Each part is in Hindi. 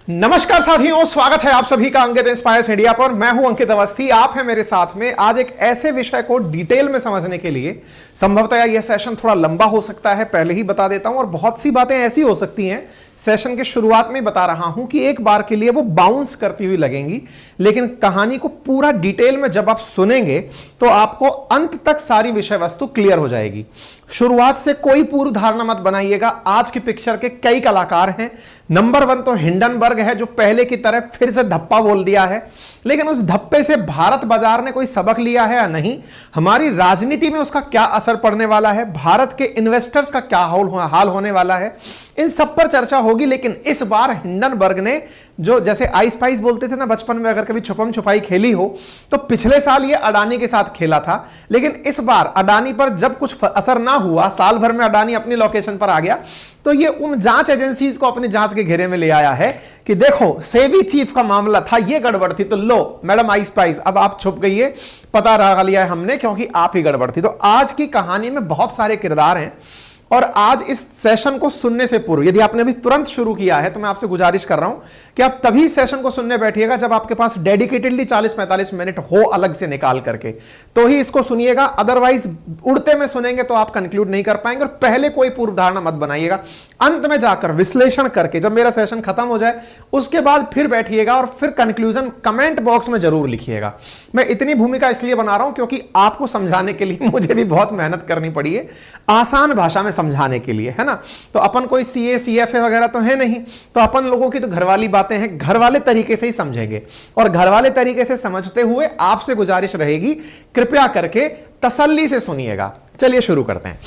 नमस्कार साथियों, स्वागत है आप सभी का अंकित इंस्पायर्स इंडिया पर। मैं हूं अंकित अवस्थी, आप हैं मेरे साथ में। आज एक ऐसे विषय को डिटेल में समझने के लिए, संभवतः यह सेशन थोड़ा लंबा हो सकता है, पहले ही बता देता हूं, और बहुत सी बातें ऐसी हो सकती हैं, सेशन के शुरुआत में बता रहा हूं कि एक बार के लिए वो बाउंस करती हुई लगेंगी, लेकिन कहानी को पूरा डिटेल में जब आप सुनेंगे तो आपको अंत तक सारी विषय वस्तु क्लियर हो जाएगी। शुरुआत से कोई पूर्व धारणा मत बनाइएगा। आज की पिक्चर के कई कलाकार हैं। नंबर 1 तो हिंडनबर्ग है, जो पहले की तरह फिर से धप्पा बोल दिया है, लेकिन उस धप्पे से भारत बाजार ने कोई सबक लिया है या नहीं, हमारी राजनीति में उसका क्या असर पड़ने वाला है, भारत के इन्वेस्टर्स का क्या हाल होने वाला है, इन सब पर चर्चा होगी। लेकिन इस बार हिंडनबर्ग ने, जो जैसे आइस पाइस बोलते थे ना बचपन में, अगर कभी छुपम छुपाई खेली हो तो पिछले साल ये अडानी के साथ खेला था, लेकिन इस बार अडानी पर जब कुछ असर ना हुआ, साल भर में अडानी अपनी लोकेशन पर आ गया, तो ये उन जांच एजेंसीज को अपनी जांच के घेरे में ले आया है कि देखो सेबी चीफ का मामला था, ये गड़बड़ थी, तो लो मैडम आइस पाइस, अब आप छुप गई है, पता लगा लिया है हमने, क्योंकि आप ही गड़बड़ थी। तो आज की कहानी में बहुत सारे किरदार हैं, और आज इस सेशन को सुनने से पूर्व, यदि आपने अभी तुरंत शुरू किया है तो मैं आपसे गुजारिश कर रहा हूं कि आप तभी सेशन को सुनने बैठिएगा जब आपके पास डेडिकेटेडली 40-45 मिनट हो अलग से निकाल करके, तो ही इसको सुनिएगा। अदरवाइज उड़ते में सुनेंगे तो आप कंक्लूड नहीं कर पाएंगे। और पहले कोई पूर्व धारणा मत बनाइएगा, अंत में जाकर विश्लेषण करके जब मेरा सेशन खत्म हो जाए उसके बाद फिर बैठिएगा और फिर कंक्लूजन कमेंट बॉक्स में जरूर लिखिएगा। मैं इतनी भूमिका इसलिए बना रहा हूं क्योंकि आपको समझाने के लिए मुझे भी बहुत मेहनत करनी पड़ी है, आसान भाषा में समझाने के लिए, है ना। तो अपन कोई सीए सीएफए वगैरह तो है नहीं, तो अपन लोगों की तो घर वाली बातें हैं, घर वाले तरीके से ही समझेंगे। और घर वाले तरीके से समझते हुए आपसे गुजारिश रहेगी, कृपया करके तसल्ली से सुनिएगा। चलिए शुरू करते हैं।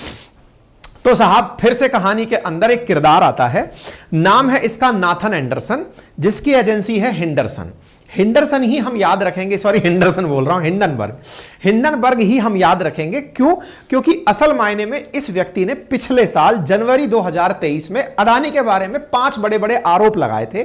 तो साहब, फिर से कहानी के अंदर एक किरदार आता है, नाम है इसका नाथन एंडरसन, जिसकी एजेंसी है हिंडरसन। हिंडरसन ही हम याद रखेंगे, सॉरी हिंडरसन बोल रहा हूं, हिंडनबर्ग ही हम याद रखेंगे। क्यों? क्योंकि असल मायने में इस व्यक्ति ने पिछले साल जनवरी 2023 में अडानी के बारे में 5 बड़े बड़े आरोप लगाए थे।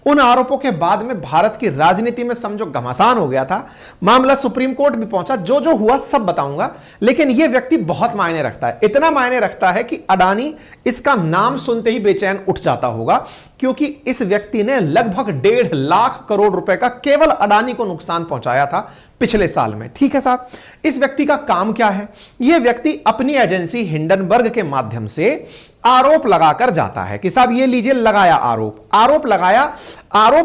उन आरोपों के बाद में भारत की राजनीति में समझो घमासान हो गया था, मामला सुप्रीम कोर्ट भी पहुंचा। जो जो हुआ सब बताऊंगा, लेकिन यह व्यक्ति बहुत मायने रखता है। इतना मायने रखता है कि अडानी इसका नाम सुनते ही बेचैन उठ जाता होगा, क्योंकि इस व्यक्ति ने लगभग 1.5 लाख करोड़ रुपए का केवल अडानी को नुकसान पहुंचाया था पिछले साल में। ठीक है साहब, इस व्यक्ति का काम क्या है? यह व्यक्ति अपनी एजेंसी हिंडनबर्ग के माध्यम से आरोप लगाकर जाता है कि साहब ये लीजिए, लगाया आरोप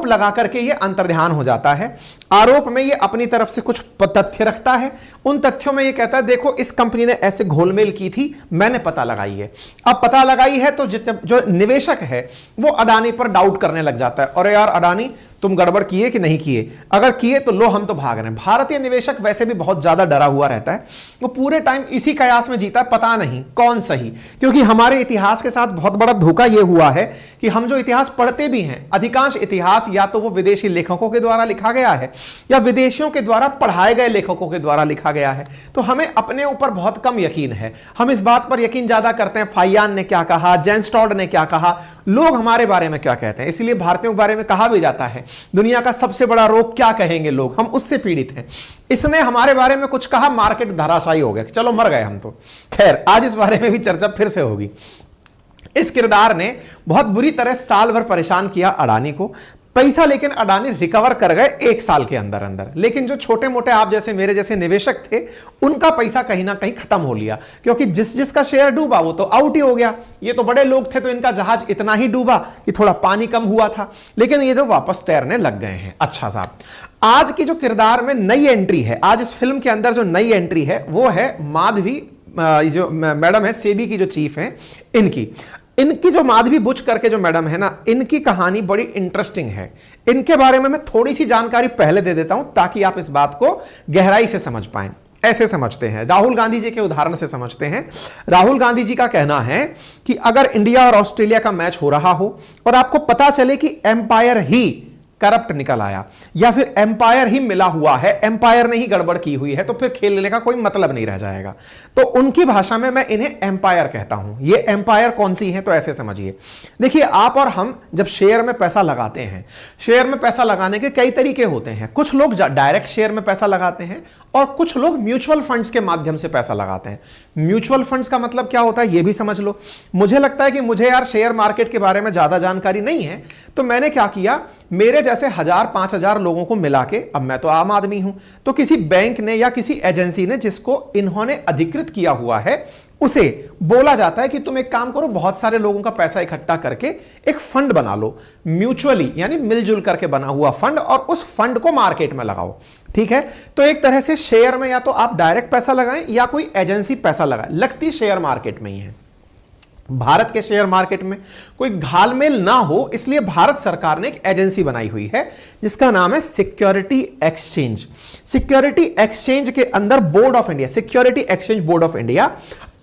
लगा करके ये अंतर्ध्यान हो जाता है। आरोप में ये अपनी तरफ से कुछ तथ्य रखता है, उन तथ्यों में ये कहता है देखो इस कंपनी ने ऐसे घोलमेल की थी, मैंने पता लगाई है। अब पता लगाई है तो जो निवेशक है वो अडानी पर डाउट करने लग जाता है, अरे यार अडानी तुम गड़बड़ किए कि नहीं किए, अगर किए तो लो हम तो भाग रहे हैं। भारतीय निवेशक वैसे भी बहुत ज्यादा डरा हुआ रहता है, वो पूरे टाइम इसी कयास में जीता है, पता नहीं कौन सही। क्योंकि हमारे इतिहास के साथ बहुत बड़ा धोखा यह हुआ है कि हम जो इतिहास पढ़ते भी हैं, अधिकांश इतिहास या तो वो विदेशी लेखकों के द्वारा लिखा गया है या विदेशियों के द्वारा पढ़ाए गए लेखकों के द्वारा लिखा गया है, तो हमें अपने ऊपर बहुत कम यकीन है। हम इस बात पर यकीन ज्यादा करते हैं फाइयान ने क्या कहा, जेन स्टॉड ने क्या कहा, लोग हमारे बारे में क्या कहते हैं। इसलिए भारतीयों के बारे में कहा भी जाता है दुनिया का सबसे बड़ा रोग क्या कहेंगे लोग, हम उससे पीड़ित हैं। इसने हमारे बारे में कुछ कहा, मार्केट धराशायी हो गया, चलो मर गए हम तो। खैर, आज इस बारे में भी चर्चा फिर से होगी। इस किरदार ने बहुत बुरी तरह साल भर परेशान किया अडानी को। पैसा लेकिन अडानी रिकवर कर गए 1 साल के अंदर अंदर, लेकिन जो छोटे मोटे आप जैसे मेरे जैसे निवेशक थे उनका पैसा कहीं ना कहीं खत्म हो लिया, क्योंकि जिसका शेयर डूबा वो तो आउट ही हो गया। ये तो बड़े लोग थे तो इनका जहाज इतना ही डूबा कि थोड़ा पानी कम हुआ था, लेकिन ये तो वापस तैरने लग गए हैं। अच्छा साहब, आज की जो किरदार में नई एंट्री है, आज इस फिल्म के अंदर जो नई एंट्री है वो है माधवी, जो मैडम है सेबी की जो चीफ है, इनकी जो माधवी बुच करके जो मैडम है ना, इनकी कहानी बड़ी इंटरेस्टिंग है। इनके बारे में मैं थोड़ी सी जानकारी पहले दे देता हूं ताकि आप इस बात को गहराई से समझ पाएं। ऐसे समझते हैं, राहुल गांधी जी के उदाहरण से समझते हैं। राहुल गांधी जी का कहना है कि अगर इंडिया और ऑस्ट्रेलिया का मैच हो रहा हो और आपको पता चले कि एम्पायर ही करप्ट निकल आया, या फिर एम्पायर ही मिला हुआ है, एम्पायर ने ही गड़बड़ की हुई है, तो फिर खेलने का कोई मतलब नहीं रह जाएगा। तो उनकी भाषा में मैं इन्हें एम्पायर कहता हूं। ये एम्पायर कौन सी है, तो ऐसे समझिए। देखिए, आप और हम जब शेयर में पैसा लगाते हैं, शेयर में पैसा लगाने के कई तरीके होते हैं। कुछ लोग डायरेक्ट शेयर में पैसा लगाते हैं और कुछ लोग म्यूचुअल फंड्स के माध्यम से पैसा लगाते हैं। म्यूचुअल फंड्स का मतलब क्या होता है, यह भी समझ लो। मुझे लगता है कि मुझे यार शेयर मार्केट के बारे में ज्यादा जानकारी नहीं है, तो मैंने क्या किया, मेरे जैसे 1000-5000 लोगों को मिला के, अब मैं तो आम आदमी हूं, तो किसी बैंक ने या किसी एजेंसी ने जिसको इन्होंने अधिकृत किया हुआ है, उसे बोला जाता है कि तुम एक काम करो, बहुत सारे लोगों का पैसा इकट्ठा करके एक फंड बना लो, म्यूचुअली यानी मिलजुल करके बना हुआ फंड, और उस फंड को मार्केट में लगाओ। ठीक है, तो एक तरह से शेयर में या तो आप डायरेक्ट पैसा लगाएं या कोई एजेंसी पैसा लगाए, लगती शेयर मार्केट में ही है। भारत के शेयर मार्केट में कोई घालमेल ना हो, इसलिए भारत सरकार ने एक एजेंसी बनाई हुई है जिसका नाम है सिक्योरिटी एक्सचेंज। सिक्योरिटी एक्सचेंज के अंदर board of India, security exchange board of India,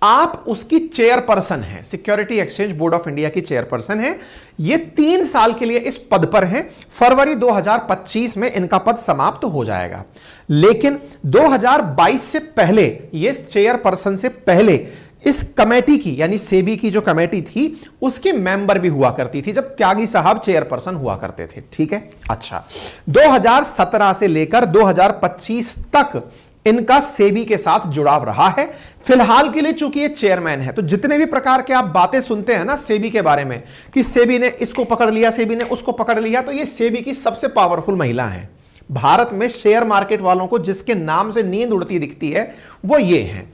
आप उसकी चेयरपर्सन हैं। Security exchange board of India की चेयरपर्सन है। ये 3 साल के लिए इस पद पर हैं। फरवरी 2025 में इनका पद समाप्त हो जाएगा, लेकिन 2022 से पहले, ये चेयरपर्सन से पहले इस कमेटी की, यानी सेबी की जो कमेटी थी, उसके मेंबर भी हुआ करती थी जब त्यागी साहब चेयरपर्सन हुआ करते थे। ठीक है, अच्छा, 2017 से लेकर 2025 तक इनका सेबी के साथ जुड़ाव रहा है। फिलहाल के लिए चूंकि ये चेयरमैन है, तो जितने भी प्रकार के आप बातें सुनते हैं ना सेबी के बारे में, कि सेबी ने इसको पकड़ लिया, सेबी ने उसको पकड़ लिया, तो ये सेबी की सबसे पावरफुल महिला है। भारत में शेयर मार्केट वालों को जिसके नाम से नींद उड़ती दिखती है वो ये है।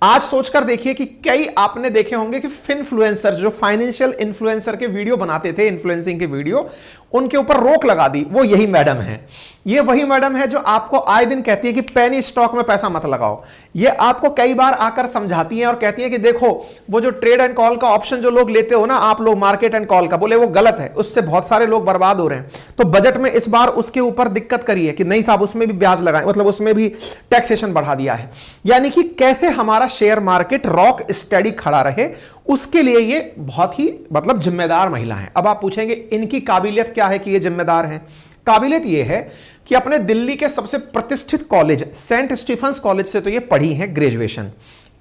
आज सोचकर देखिए कि कई आपने देखे होंगे कि फिनफ्लुएंसर, जो फाइनेंशियल इन्फ्लुएंसर के वीडियो बनाते थे, इन्फ्लुएंसिंग के वीडियो, उनके ऊपर रोक लगा दी। वो यही मैडम है। ये वही मैडम है जो आपको आए दिन कहती है कि पेनी स्टॉक में पैसा मत लगाओ। ये आपको कई बार आकर समझाती है और कहती है कि देखो, वो जो ट्रेड एंड कॉल का ऑप्शन जो लोग लेते हो ना आप लोग, मार्केट एंड कॉल का, बोले वो गलत है, उससे बहुत सारे लोग बर्बाद हो रहे हैं। तो बजट में इस बार उसके ऊपर दिक्कत करी है कि नहीं साहब, उसमें भी ब्याज लगाए, मतलब उसमें भी टैक्सेशन बढ़ा दिया है। यानी कि कैसे हमारा शेयर मार्केट रॉक स्टडी खड़ा रहे, उसके लिए ये बहुत ही मतलब जिम्मेदार महिला है। अब आप पूछेंगे इनकी काबिलियत क्या है कि ये जिम्मेदार हैं। काबिलियत ये है कि अपने दिल्ली के सबसे प्रतिष्ठित कॉलेज सेंट स्टीफेंस कॉलेज से तो ये पढ़ी हैं ग्रेजुएशन।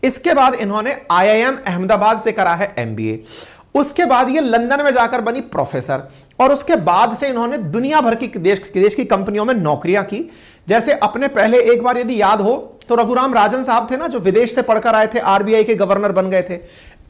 इसके बाद इन्होंने आईआईएम अहमदाबाद से करा है एमबीए। उसके बाद ये लंदन में जाकर बनी प्रोफेसर, और उसके बाद से इन्होंने दुनिया भर की देश की कंपनियों में नौकरियां की। जैसे अपने पहले एक बार यदि याद हो तो रघुराम राजन साहब थे ना, जो विदेश से पढ़कर आए थे, आरबीआई के गवर्नर बन गए थे।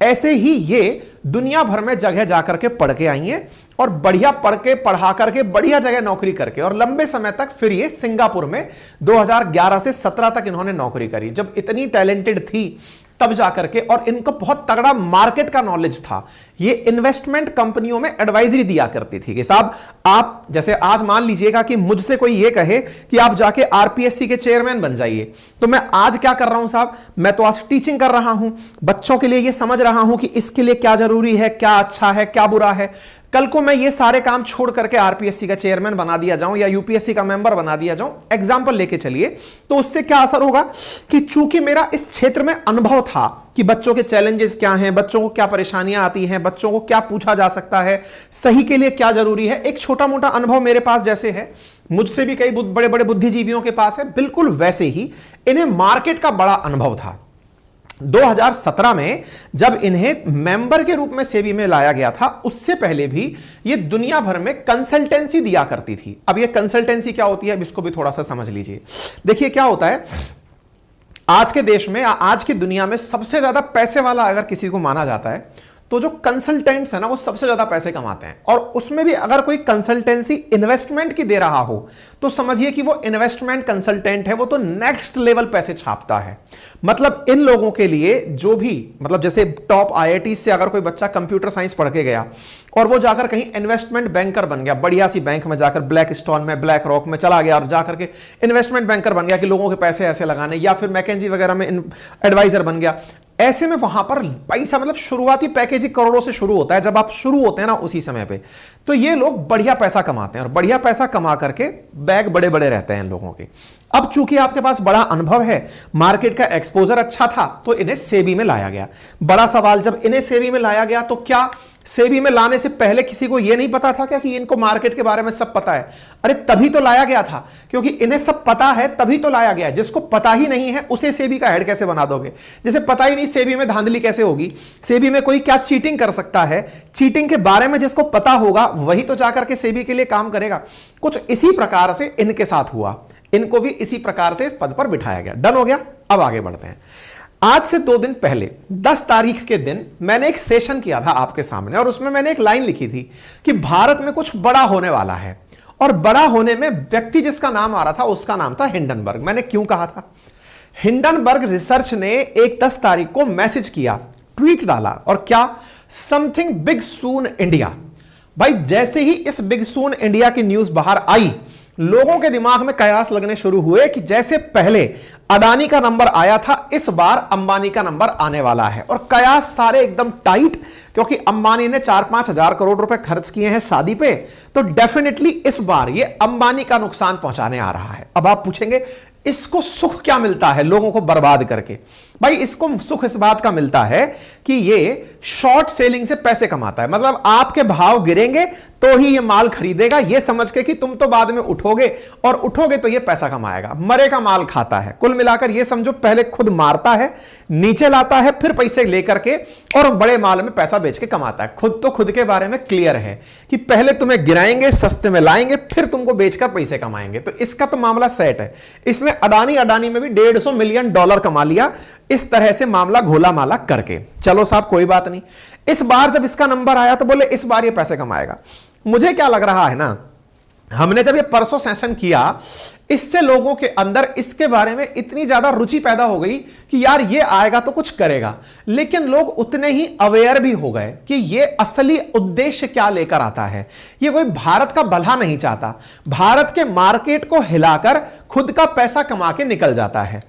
ऐसे ही ये दुनिया भर में जगह जाकर के पढ़ के आई हैं, और बढ़िया पढ़ के, पढ़ा करके, बढ़िया जगह नौकरी करके, और लंबे समय तक फिर ये सिंगापुर में 2011 से 17 तक इन्होंने नौकरी करी। जब इतनी टैलेंटेड थी तब जाकर के, और इनको बहुत तगड़ा मार्केट का नॉलेज था। ये इन्वेस्टमेंट कंपनियों में एडवाइजरी दिया करती थी कि साहब आप, जैसे आज मान लीजिएगा कि मुझसे कोई ये कहे कि आप जाके आरपीएससी के चेयरमैन बन जाइए, तो मैं आज क्या कर रहा हूं साहब, मैं तो आज टीचिंग कर रहा हूं, बच्चों के लिए ये समझ रहा हूं कि इसके लिए क्या जरूरी है, क्या अच्छा है, क्या बुरा है। कल को मैं ये सारे काम छोड़ करके आरपीएससी का चेयरमैन बना दिया जाऊं या यूपीएससी का मेंबर बना दिया जाऊं, एग्जांपल लेके चलिए, तो उससे क्या असर होगा कि चूंकि मेरा इस क्षेत्र में अनुभव था कि बच्चों के चैलेंजेस क्या हैं, बच्चों को क्या परेशानियां आती हैं, बच्चों को क्या पूछा जा सकता है, सही के लिए क्या जरूरी है, एक छोटा मोटा अनुभव मेरे पास जैसे है, मुझसे भी कई बड़े बड़े बुद्धिजीवियों के पास है, बिल्कुल वैसे ही इन्हें मार्केट का बड़ा अनुभव था। 2017 में जब इन्हें मेंबर के रूप में सेबी में लाया गया था, उससे पहले भी ये दुनिया भर में कंसल्टेंसी दिया करती थी। अब ये कंसल्टेंसी क्या होती है, अब इसको भी थोड़ा सा समझ लीजिए। देखिए क्या होता है, आज के देश में, आज की दुनिया में सबसे ज्यादा पैसे वाला अगर किसी को माना जाता है तो जो कंसल्टेंट्स है ना, वो सबसे ज्यादा पैसे कमाते हैं। और उसमें भी अगर कोई कंसल्टेंसी इन्वेस्टमेंट की दे रहा हो तो समझिए कि वो इन्वेस्टमेंट कंसल्टेंट है, वो तो नेक्स्ट लेवल पैसे छापता है। मतलब इन लोगों के लिए जो भी, मतलब जैसे टॉप आईआईटी से अगर कोई बच्चा कंप्यूटर साइंस पढ़ के गया और वो जाकर कहीं इन्वेस्टमेंट बैंकर बन गया, बढ़िया सी बैंक में जाकर, ब्लैक स्टोन में, ब्लैक रॉक में चला गया और जाकर के इन्वेस्टमेंट बैंकर बन गया कि लोगों के पैसे ऐसे लगाने, या फिर मैकेंजी वगैरह में एडवाइजर बन गया, ऐसे में वहां पर पैसा, मतलब शुरुआती पैकेज करोड़ों से शुरू होता है जब आप शुरू होते हैं ना उसी समय पे। तो ये लोग बढ़िया पैसा कमाते हैं और बढ़िया पैसा कमा करके बैग बड़े बड़े रहते हैं इन लोगों के। अब चूंकि आपके पास बड़ा अनुभव है, मार्केट का एक्सपोजर अच्छा था, तो इन्हें सेबी में लाया गया। बड़ा सवाल, जब इन्हें सेबी में लाया गया तो क्या सेबी में लाने से पहले किसी को यह नहीं पता था क्या कि इनको मार्केट के बारे में सब पता है? अरे तभी तो लाया गया था, क्योंकि इन्हें सब पता है तभी तो लाया गया है। जिसको पता ही नहीं है उसे सेबी का हेड कैसे बना दोगे? जैसे पता ही नहीं सेबी में धांधली कैसे होगी, सेबी में कोई क्या चीटिंग कर सकता है, चीटिंग के बारे में जिसको पता होगा वही तो जाकर के सेबी के लिए काम करेगा। कुछ इसी प्रकार से इनके साथ हुआ, इनको भी इसी प्रकार से इस पद पर बिठाया गया। डन हो गया? अब आगे बढ़ते हैं। आज से 2 दिन पहले 10 तारीख के दिन मैंने एक सेशन किया था आपके सामने, और उसमें मैंने एक लाइन लिखी थी कि भारत में कुछ बड़ा होने वाला है, और बड़ा होने में व्यक्ति जिसका नाम आ रहा था उसका नाम था हिंडनबर्ग। मैंने क्यों कहा था? हिंडनबर्ग रिसर्च ने एक 10 तारीख को मैसेज किया, ट्वीट डाला, और क्या? समथिंग बिग सून इंडिया। भाई जैसे ही इस बिग सून इंडिया की न्यूज बाहर आई, लोगों के दिमाग में कयास लगने शुरू हुए कि जैसे पहले अडानी का नंबर आया था, इस बार अंबानी का नंबर आने वाला है। और कयास सारे एकदम टाइट, क्योंकि अंबानी ने 4-5 हजार करोड़ रुपए खर्च किए हैं शादी पे, तो डेफिनेटली इस बार ये अंबानी का नुकसान पहुंचाने आ रहा है। अब आप पूछेंगे इसको सुख क्या मिलता है लोगों को बर्बाद करके? भाई इसको सुख इस बात का मिलता है कि ये शॉर्ट सेलिंग से पैसे कमाता है। मतलब आपके भाव गिरेंगे तो ही ये माल खरीदेगा, ये समझ के कि तुम तो बाद में उठोगे, और उठोगे तो ये पैसा कमाएगा। मरे का माल खाता है। कुल मिलाकर ये समझो पहले खुद मारता है, नीचे लाता है, फिर पैसे लेकर के और बड़े माल में पैसा बेच के कमाता है। खुद तो खुद के बारे में क्लियर है कि पहले तुम्हें गिराएंगे, सस्ते में लाएंगे, फिर तुमको बेचकर पैसे कमाएंगे। तो इसका तो मामला सेट है। इसने अडानी में भी $150 मिलियन कमा लिया इस तरह से मामला घोला माला करके। चलो साहब कोई बात नहीं। इस बार जब इसका नंबर आया तो बोले इस बार ये पैसे कमाएगा। मुझे क्या लग रहा है ना, हमने जब ये परसों सेशन किया, इससे लोगों के अंदर इसके बारे में इतनी ज्यादा रुचि पैदा हो गई कि यार ये आएगा तो कुछ करेगा। लेकिन लोग उतने ही अवेयर भी हो गए कि ये असली उद्देश्य क्या लेकर आता है। ये कोई भारत का भला नहीं चाहता, भारत के मार्केट को हिलाकर खुद का पैसा कमा के निकल जाता है।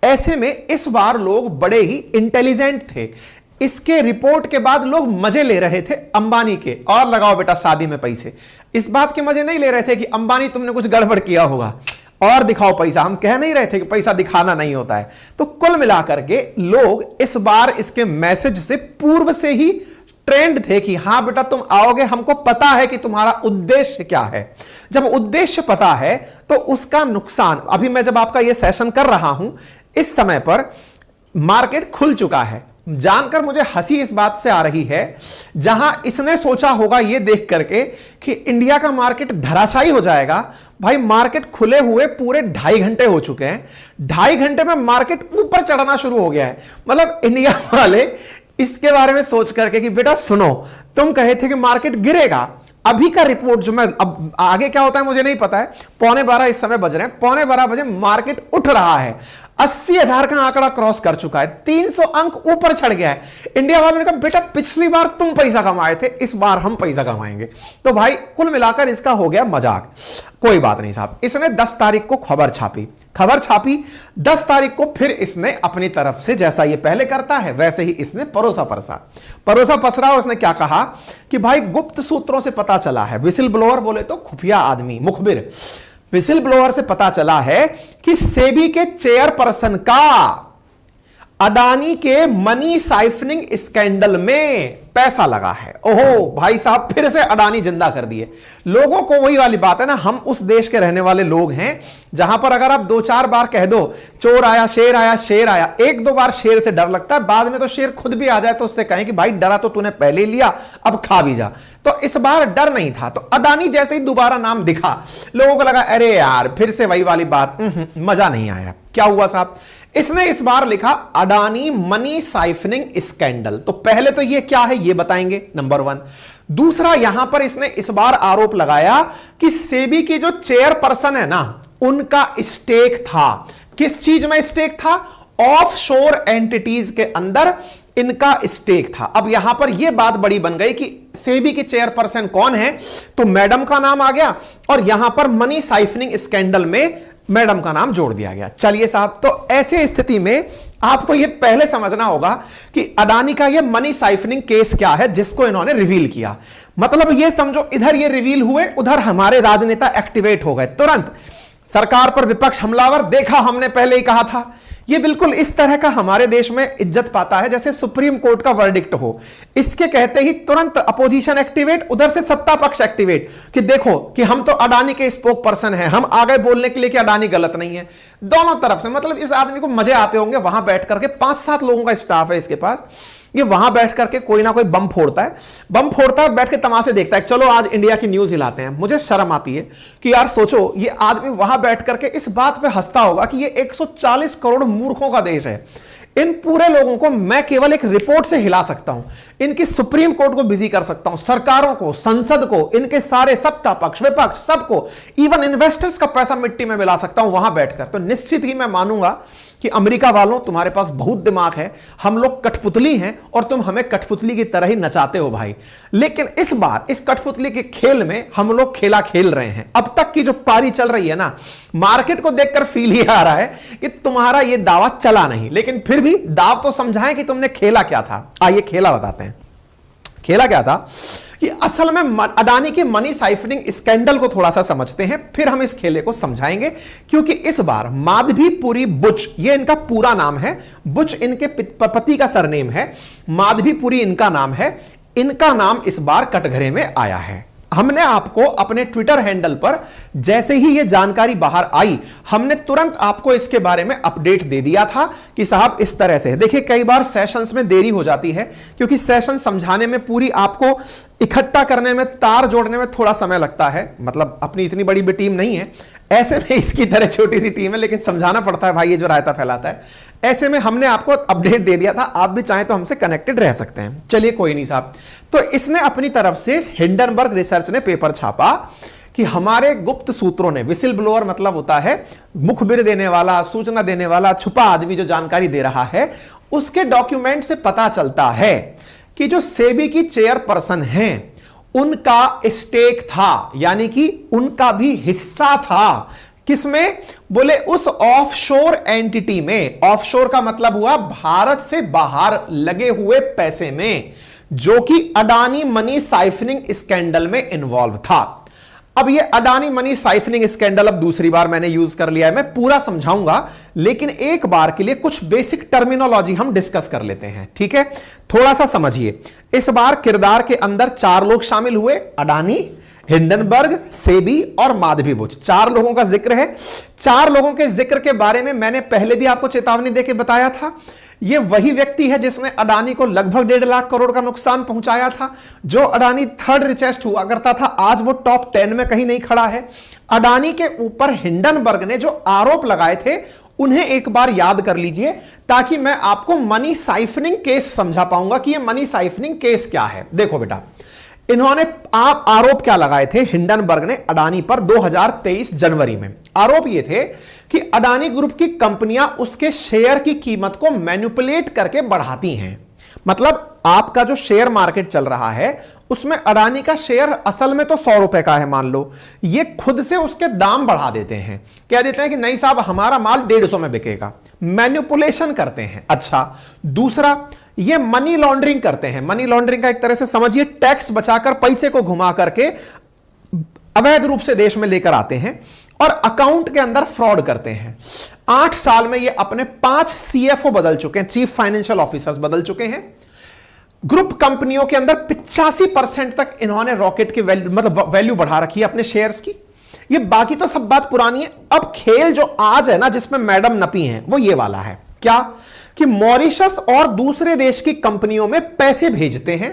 ऐसे में इस बार लोग बड़े ही इंटेलिजेंट थे। इसके रिपोर्ट के बाद लोग मजे ले रहे थे अंबानी के, और लगाओ बेटा शादी में पैसे। इस बात के मजे नहीं ले रहे थे कि अंबानी तुमने कुछ गड़बड़ किया होगा और दिखाओ पैसा। हम कह नहीं रहे थे कि पैसा दिखाना नहीं होता है। तो कुल मिलाकर के लोग इस बार इसके मैसेज से पूर्व से ही ट्रेंड थे कि हां बेटा तुम आओगे, हमको पता है कि तुम्हारा उद्देश्य क्या है। जब उद्देश्य पता है तो उसका नुकसान, अभी मैं जब आपका यह सेशन कर रहा हूं इस समय पर मार्केट खुल चुका है। जानकर मुझे हंसी इस बात से आ रही है, जहां इसने सोचा होगा यह देख करके कि इंडिया का मार्केट धराशायी हो जाएगा। भाई मार्केट खुले हुए पूरे 2.5 घंटे हो चुके हैं, 2.5 घंटे में मार्केट ऊपर चढ़ना शुरू हो गया है। मतलब इंडिया वाले इसके बारे में सोच करके कि बेटा सुनो, तुम कहे थे कि मार्केट गिरेगा, अभी का रिपोर्ट जो मैं, अब आगे क्या होता है मुझे नहीं पता है, 11:15 इस समय बज रहे हैं, 11:15 बजे मार्केट उठ रहा है, 80,000 का आंकड़ा क्रॉस कर चुका है, 300 अंक ऊपर चढ़ गया है। इंडिया वालों ने कहा बेटा पिछली बार तुम पैसा कमाए थे, इस बार हम पैसा कमाएंगे। तो भाई कुल मिलाकर इसका हो गया मजाक। कोई बात नहीं साहब, इसने 10 तारीख को खबर छापी, 10 तारीख को फिर इसने अपनी तरफ से जैसा ये पहले करता है वैसे ही इसने परोसा पसरा। और उसने क्या कहा कि भाई गुप्त सूत्रों से पता चला है, विसिल ब्लोअर बोले तो खुफिया आदमी, मुखबिर, विसिल ब्लोअर से पता चला है कि सेबी के चेयरपर्सन का अडानी के मनी साइफनिंग स्कैंडल में पैसा लगा है। ओहो भाई साहब, फिर से अडानी जिंदा कर दिए। लोगों को वही वाली बात है ना, हम उस देश के रहने वाले लोग हैं जहां पर अगर आप 2-4 बार कह दो चोर आया, शेर आया, शेर आया, 1-2 बार शेर से डर लगता है, बाद में तो शेर खुद भी आ जाए तो उससे कहें कि भाई डरा तो तूने पहले लिया, अब खा भी जा। तो इस बार डर नहीं था। तो अडानी जैसे ही दोबारा नाम दिखा, लोगों को लगा अरे यार फिर से वही वाली बात, मजा नहीं आया। क्या हुआ साहब, इसने इस बार लिखा अडानी मनी साइफनिंग स्कैंडल। तो पहले तो ये क्या है ये बताएंगे, नंबर 1। दूसरा, यहां पर इसने इस बार आरोप लगाया कि सेबी की जो चेयरपर्सन है ना, उनका स्टेक था। किस चीज में स्टेक था? ऑफशोर एंटिटीज के अंदर इनका स्टेक था। अब यहां पर यह बात बड़ी बन गई कि सेबी के चेयरपर्सन कौन है, तो मैडम का नाम आ गया, और यहां पर मनी साइफनिंग स्कैंडल में मैडम का नाम जोड़ दिया गया। चलिए साहब, तो ऐसे स्थिति में आपको यह पहले समझना होगा कि अडानी का यह मनी साइफनिंग केस क्या है जिसको इन्होंने रिवील किया। मतलब यह समझो, इधर ये रिवील हुए, उधर हमारे राजनेता एक्टिवेट हो गए तुरंत। सरकार पर विपक्ष हमलावर, देखा हमने पहले ही कहा था। ये बिल्कुल इस तरह का हमारे देश में इज्जत पाता है जैसे सुप्रीम कोर्ट का वर्डिक्ट हो। इसके कहते ही तुरंत अपोजिशन एक्टिवेट, उधर से सत्ता पक्ष एक्टिवेट कि देखो कि हम तो अडानी के स्पोक पर्सन हैं, हम आ गए बोलने के लिए कि अडानी गलत नहीं है। दोनों तरफ से, मतलब इस आदमी को मजे आते होंगे वहां बैठ करके, 5-7 लोगों का स्टाफ है इसके पास, ये वहां बैठ करके कोई ना कोई बम फोड़ता है, बैठ के तमाशे देखता है, चलो आज इंडिया की न्यूज हिलाते हैं। मुझे शर्म आती है कि यार सोचो, ये आदमी वहां बैठ करके इस बात पे हंसता होगा कि ये 140 करोड़ मूर्खों का देश है। इन पूरे लोगों को मैं केवल एक रिपोर्ट से हिला सकता हूं, इनकी सुप्रीम कोर्ट को बिजी कर सकता हूं, सरकारों को, संसद को, इनके सारे सत्ता पक्ष विपक्ष सबको, इवन इन्वेस्टर्स का पैसा मिट्टी में मिला सकता हूं वहां बैठकर। तो निश्चित ही मैं मानूंगा कि अमेरिका वालों, तुम्हारे पास बहुत दिमाग है, हम लोग कठपुतली हैं और तुम हमें कठपुतली की तरह ही नचाते हो भाई। लेकिन इस बार इस कठपुतली के खेल में हम लोग खेला खेल रहे हैं। अब तक की जो पारी चल रही है ना, मार्केट को देखकर फील ही आ रहा है कि तुम्हारा ये दावा चला नहीं, लेकिन फिर भी दाव तो समझाएं कि तुमने खेला क्या था। आइए खेला बताते हैं। खेला क्या था कि असल में अडानी के मनी साइफरिंग स्कैंडल को थोड़ा सा समझते हैं, फिर हम इस खेले को समझाएंगे। क्योंकि इस बार माधवीपुरी बुच, ये इनका पूरा नाम है, बुच इनके पति का सरनेम है, माधवीपुरी इनका नाम है। इनका नाम इस बार कटघरे में आया है। हमने आपको अपने ट्विटर हैंडल पर जैसे ही ये जानकारी बाहर आई, हमने तुरंत आपको इसके बारे में अपडेट दे दिया था कि साहब इस तरह से। देखिए कई बार सेशंस में देरी हो जाती है, क्योंकि सेशन समझाने में, पूरी आपको इकट्ठा करने में, तार जोड़ने में थोड़ा समय लगता है। मतलब अपनी इतनी बड़ी भी टीम नहीं है, ऐसे में इसकी तरह छोटी सी टीम है, लेकिन समझाना पड़ता है भाई, ये जो रायता फैलाता है। ऐसे में हमने आपको अपडेट दे दिया था, आप भी चाहें तो हमसे कनेक्टेड रह सकते हैं। चलिए कोई नहीं साहब। तो इसने अपनी तरफ से, हिंडनबर्ग रिसर्च ने पेपर छापा कि हमारे गुप्त सूत्रों ने, विसिल ब्लोअर मतलब होता है मुखबिर देने वाला, सूचना देने वाला, छुपा आदमी जो जानकारी दे रहा है, उसके डॉक्यूमेंट से पता चलता है कि जो सेबी की चेयरपर्सन हैं उनका स्टेक था, यानी कि उनका भी हिस्सा था। किसमें? बोले उस ऑफशोर एंटिटी में। ऑफशोर का मतलब हुआ भारत से बाहर लगे हुए पैसे में, जो कि अडानी मनी साइफनिंग स्कैंडल में इन्वॉल्व था। अब ये अडानी मनी साइफनिंग स्कैंडल अब दूसरी बार मैंने यूज कर लिया है, मैं पूरा समझाऊंगा, लेकिन एक बार के लिए कुछ बेसिक टर्मिनोलॉजी हम डिस्कस कर लेते हैं, ठीक है? थोड़ा सा समझिए। इस बार किरदार के अंदर 4 लोग शामिल हुए, अडानी, हिंडनबर्ग, सेबी और माधवी बुच। 4 लोगों का जिक्र है। 4 लोगों के जिक्र के बारे में मैंने पहले भी आपको चेतावनी देके बताया था। यह वही व्यक्ति है जिसने अडानी को लगभग 1.5 लाख करोड़ का नुकसान पहुंचाया था। जो अडानी 3rd रिचेस्ट हुआ करता था, आज वो टॉप 10 में कहीं नहीं खड़ा है। अडानी के ऊपर हिंडनबर्ग ने जो आरोप लगाए थे, उन्हें एक बार याद कर लीजिए, ताकि मैं आपको मनी साइफनिंग केस समझा पाऊंगा कि यह मनी साइफनिंग केस क्या है। देखो बेटा, इन्होंने आप आरोप क्या लगाए थे हिंडनबर्ग ने अडानी पर 2023 जनवरी में? आरोप ये थे कि अडानी ग्रुप की कंपनियां उसके शेयर की कीमत को मैनिपुलेट करके बढ़ाती हैं। मतलब आपका जो शेयर मार्केट चल रहा है, उसमें अडानी का शेयर असल में तो 100 रुपए का है मान लो, ये खुद से उसके दाम बढ़ा देते हैं। कह देते हैं कि नहीं साहब हमारा माल 150 में बिकेगा। मैनिपुलेशन करते हैं। अच्छा, दूसरा, ये मनी लॉन्ड्रिंग करते हैं। मनी लॉन्ड्रिंग का एक तरह से समझिए टैक्स बचाकर, पैसे को घुमा करके अवैध रूप से देश में लेकर आते हैं और अकाउंट के अंदर फ्रॉड करते हैं। 8 साल में ये अपने 5 सीएफओ बदल चुके हैं, चीफ फाइनेंशियल ऑफिसर्स बदल चुके हैं। ग्रुप कंपनियों के अंदर 85% तक इन्होंने रॉकेट की वैल्यू बढ़ा रखी है अपने शेयर्स की। ये बाकी तो सब बात पुरानी है। अब खेल जो आज है ना, जिसमें मैडम नपी हैं, वो ये वाला है। क्या? कि मॉरिशस और दूसरे देश की कंपनियों में पैसे भेजते हैं,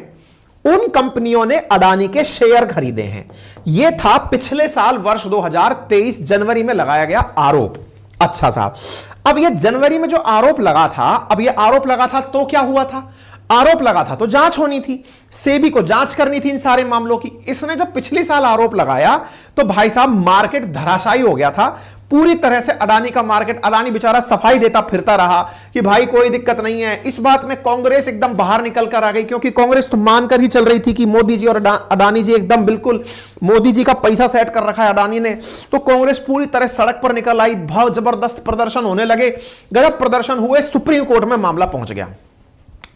उन कंपनियों ने अडानी के शेयर खरीदे हैं। यह था पिछले साल वर्ष 2023 जनवरी में लगाया गया आरोप। अच्छा साहब, अब यह जनवरी में जो आरोप लगा था, तो क्या हुआ था? आरोप लगा था तो जांच होनी थी, सेबी को जांच करनी थी इन सारे मामलों की। इसने जब पिछली साल आरोप लगाया तो भाई साहब मार्केट धराशायी हो गया था पूरी तरह से। अडानी का मार्केट, अडानी बेचारा सफाई देता फिरता रहा कि भाई कोई दिक्कत नहीं है। इस बात में कांग्रेस एकदम बाहर निकल कर आ गई, क्योंकि कांग्रेस तो मानकर ही चल रही थी कि मोदी जी और अडानी जी एकदम बिल्कुल, मोदी जी का पैसा सेट कर रखा है अडानी ने। तो कांग्रेस पूरी तरह सड़क पर निकल आई, बहुत जबरदस्त प्रदर्शन होने लगे, गजब प्रदर्शन हुए, सुप्रीम कोर्ट में मामला पहुंच गया।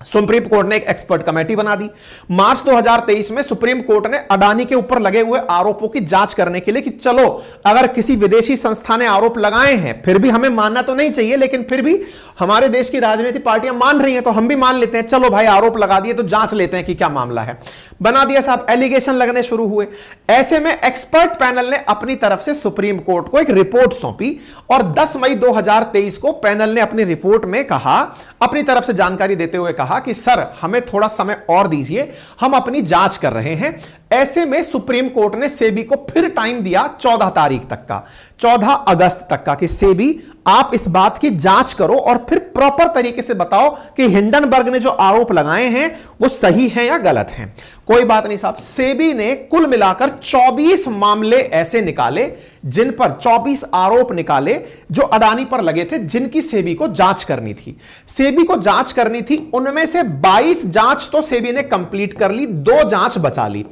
सुप्रीम कोर्ट ने एक एक्सपर्ट कमेटी बना दी। मार्च 2023 में सुप्रीम कोर्ट ने अडानी के ऊपर लगे हुए आरोपों की जांच करने के लिए कि चलो अगर किसी विदेशी संस्था ने आरोप लगाए हैं, फिर भी हमें मानना तो नहीं चाहिए, लेकिन फिर भी हमारे देश की राजनीतिक पार्टियां मान रही हैं तो हम भी मान लेते हैं, चलो भाई आरोप लगा दिए तो जांच लेते हैं कि क्या मामला है। बना दिया साहब, एलिगेशन लगने शुरू हुए। ऐसे में एक्सपर्ट पैनल ने अपनी तरफ से सुप्रीम कोर्ट को एक रिपोर्ट सौंपी और 10 मई 2023 को पैनल ने अपनी रिपोर्ट में कहा, अपनी तरफ से जानकारी देते हुए कहा कि सर हमें थोड़ा समय और दीजिए, हम अपनी जांच कर रहे हैं। ऐसे में सुप्रीम कोर्ट ने सेबी को फिर टाइम दिया 14 तारीख तक का, 14 अगस्त तक का, कि सेबी आप इस बात की जांच करो और फिर प्रॉपर तरीके से बताओ कि हिंडनबर्ग ने जो आरोप लगाए हैं वो सही हैं या गलत हैं। कोई बात नहीं साहब, सेबी ने कुल मिलाकर 24 मामले ऐसे निकाले जिन पर 24 आरोप निकाले जो अडानी पर लगे थे, जिनकी सेबी को जांच करनी थी। सेबी को जांच करनी थी, उनमें से 22 जांच तो सेबी ने कंप्लीट कर ली, 2 जांच बचा ली।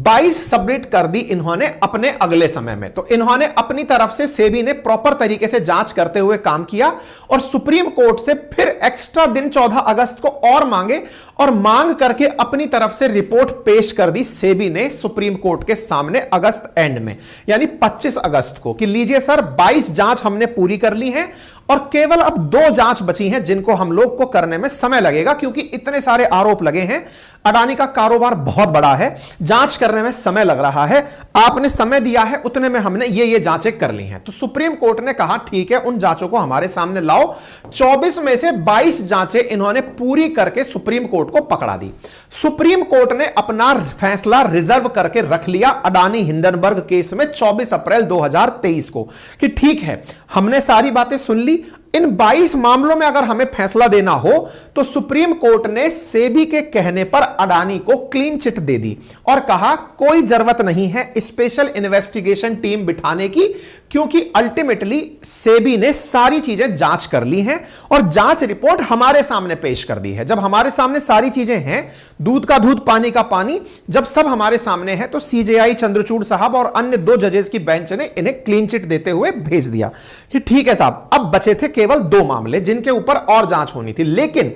22 सबमिट कर दी इन्होंने अपने अगले समय में। तो इन्होंने अपनी तरफ से, सेबी ने प्रॉपर तरीके से जांच करते हुए काम किया और सुप्रीम कोर्ट से फिर एक्स्ट्रा दिन 14 अगस्त को और मांगे और मांग करके अपनी तरफ से रिपोर्ट पेश कर दी सेबी ने सुप्रीम कोर्ट के सामने अगस्त एंड में, यानी 25 अगस्त को, कि लीजिए सर 22 जांच हमने पूरी कर ली है और केवल अब 2 जांच बची हैं जिनको हम लोग को करने में समय लगेगा, क्योंकि इतने सारे आरोप लगे हैं, अडानी का कारोबार बहुत बड़ा है, जांच करने में समय लग रहा है, आपने समय दिया है उतने में हमने ये जांचें कर ली हैं। तो सुप्रीम कोर्ट ने कहा ठीक है, उन जांचों को हमारे सामने लाओ। 24 में से 22 जांचें इन्होंने पूरी करके सुप्रीम कोर्ट को पकड़ा दी। सुप्रीम कोर्ट ने अपना फैसला रिजर्व करके रख लिया अडानी हिंडनबर्ग केस में 24 अप्रैल 2023 को, कि ठीक है हमने सारी बातें सुन ली, इन 22 मामलों में अगर हमें फैसला देना हो तो सुप्रीम कोर्ट ने सेबी के कहने पर अडानी को क्लीन चिट दे दी और कहा कोई जरूरत नहीं है स्पेशल इन्वेस्टिगेशन टीम बिठाने की, क्योंकि अल्टीमेटली सेबी ने सारी चीजें जांच कर ली हैं और जांच रिपोर्ट हमारे सामने पेश कर दी है। जब हमारे सामने सारी चीजें हैं, दूध का दूध पानी का पानी, जब सब हमारे सामने है, तो सीजेआई चंद्रचूड़ साहब और अन्य 2 जजेस की बेंच ने इन्हें क्लीन चिट देते हुए भेज दिया कि ठीक है साहब, अब बचे थे केवल 2 मामले जिनके ऊपर और जांच होनी थी। लेकिन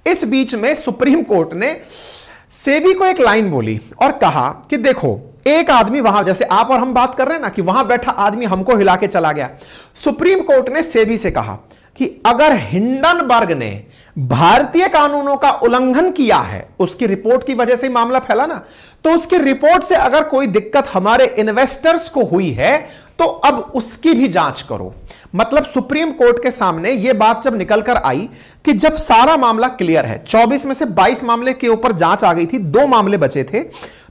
इस बीच में सुप्रीम कोर्ट ने सेबी को एक लाइन बोली और कहा कि देखो, एक आदमी वहां, जैसे आप और हम बात कर रहे हैं ना, कि वहां बैठा आदमी हमको हिला के चला गया। सुप्रीम कोर्ट ने सेबी से कहा कि अगर हिंडनबर्ग ने भारतीय कानूनों का उल्लंघन किया है, उसकी रिपोर्ट की वजह से मामला फैला ना, तो उसकी रिपोर्ट से अगर कोई दिक्कत हमारे इन्वेस्टर्स को हुई है तो अब उसकी भी जांच करो। मतलब सुप्रीम कोर्ट के सामने यह बात जब निकल कर आई कि जब सारा मामला क्लियर है, 24 में से 22 मामले के ऊपर जांच आ गई थी, 2 मामले बचे थे,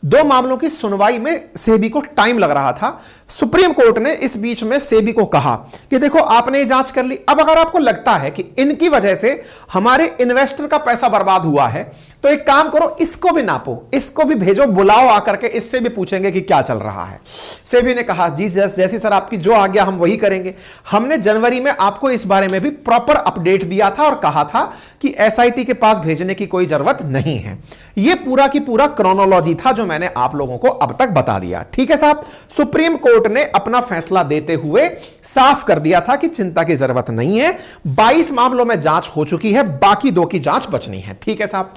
2 मामलों की सुनवाई में सेबी को टाइम लग रहा था। सुप्रीम कोर्ट ने इस बीच में सेबी को कहा कि देखो आपने ये जांच कर ली, अब अगर आपको लगता है कि इनकी वजह से हमारे इन्वेस्टर का पैसा बर्बाद हुआ है तो एक काम करो, इसको भी नापो, इसको भी भेजो, बुलाओ आकर के, इससे भी पूछेंगे कि क्या चल रहा है। सेबी ने कहा जी जैसी सर आपकी जो आज्ञा हम वही करेंगे। हमने जनवरी में आपको इस बारे में भी प्रॉपर अपडेट दिया था और कहा था कि एसआईटी के पास भेजने की कोई जरूरत नहीं है। यह पूरा की पूरा क्रोनोलॉजी था जो मैंने आप लोगों को अब तक बता दिया। ठीक है साहब, सुप्रीम कोर्ट ने अपना फैसला देते हुए साफ कर दिया था कि चिंता की जरूरत नहीं है, 22 मामलों में जांच हो चुकी है, बाकी 2 की जांच बचनी है। ठीक है साहब,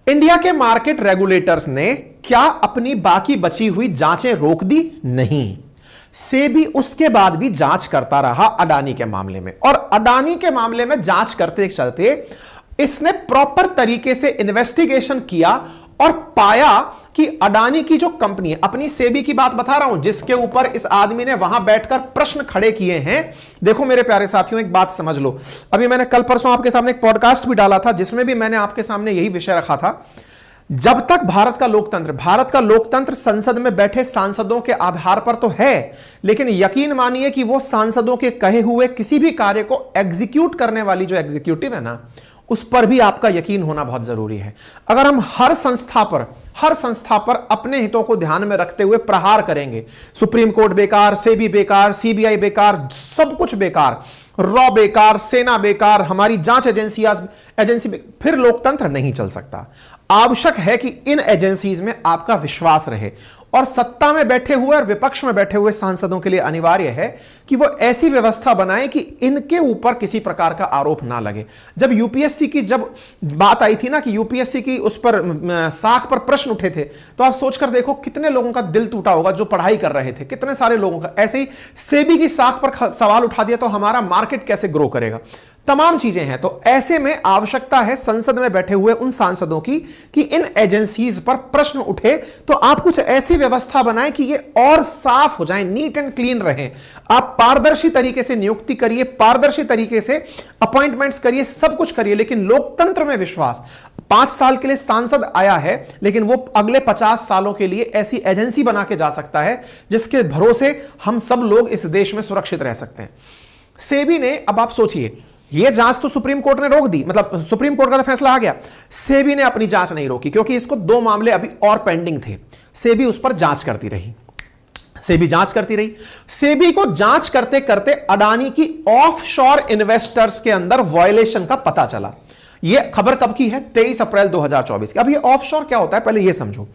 इंडिया के मार्केट रेगुलेटर्स ने क्या अपनी बाकी बची हुई जांचें रोक दी? नहीं, सेबी उसके बाद भी जांच करता रहा अडानी के मामले में, और अडानी के मामले में जांच करते चलते इसने प्रॉपर तरीके से इन्वेस्टिगेशन किया और पाया कि अडानी की जो कंपनी है, अपनी सेबी की बात बता रहा हूं, जिसके ऊपर इस आदमी ने वहां बैठकर प्रश्न खड़े किए हैं। देखो मेरे प्यारे साथियों, एक बात समझ लो, अभी मैंने कल परसों आपके सामने एक पॉडकास्ट भी डाला था जिसमें भी मैंने आपके सामने यही विषय रखा था। जब तक भारत का लोकतंत्र संसद में बैठे सांसदों के आधार पर तो है, लेकिन यकीन मानिए कि वो सांसदों के कहे हुए किसी भी कार्य को एग्जीक्यूट करने वाली जो एग्जीक्यूटिव है ना, उस पर भी आपका यकीन होना बहुत जरूरी है। अगर हम हर संस्था पर अपने हितों को ध्यान में रखते हुए प्रहार करेंगे, सुप्रीम कोर्ट बेकार, सेबी बेकार, सीबीआई बेकार, सब कुछ बेकार, रॉ बेकार, सेना बेकार, हमारी जांच एजेंसी फिर लोकतंत्र नहीं चल सकता। आवश्यक है कि इन एजेंसीज में आपका विश्वास रहे, और सत्ता में बैठे हुए और विपक्ष में बैठे हुए सांसदों के लिए अनिवार्य है कि वो ऐसी व्यवस्था बनाएं कि इनके ऊपर किसी प्रकार का आरोप ना लगे। जब यूपीएससी की जब बात आई थी ना कि यूपीएससी की उस पर साख पर प्रश्न उठे थे, तो आप सोचकर देखो कितने लोगों का दिल टूटा होगा जो पढ़ाई कर रहे थे, कितने सारे लोगों का। ऐसे ही सेबी की साख पर सवाल उठा दिया तो हमारा मार्केट कैसे ग्रो करेगा, तमाम चीजें हैं। तो ऐसे में आवश्यकता है संसद में बैठे हुए उन सांसदों की कि इन एजेंसीज पर प्रश्न उठे तो आप कुछ ऐसी व्यवस्था बनाएं कि ये और साफ हो जाए, नीट एंड क्लीन रहें। आप पारदर्शी तरीके से नियुक्ति करिए, पारदर्शी तरीके से अपॉइंटमेंट्स करिए, सब कुछ करिए, लेकिन लोकतंत्र में विश्वास। 5 साल के लिए सांसद आया है, लेकिन वो अगले 50 सालों के लिए ऐसी एजेंसी बना के जा सकता है जिसके भरोसे हम सब लोग इस देश में सुरक्षित रह सकते हैं। सेबी ने, अब आप सोचिए, यह जांच तो सुप्रीम कोर्ट ने रोक दी, मतलब सुप्रीम कोर्ट का तो फैसला आ गया, सेबी ने अपनी जांच नहीं रोकी क्योंकि इसको 2 मामले अभी और पेंडिंग थे। सेबी उस पर जांच करती रही, सेबी जांच करती रही। सेबी को जांच करते करते अडानी की ऑफशोर इन्वेस्टर्स के अंदर वायलेशन का पता चला। यह खबर कब की है? 23 अप्रैल 2024 की। अब यह ऑफशोर क्या होता है पहले यह समझो,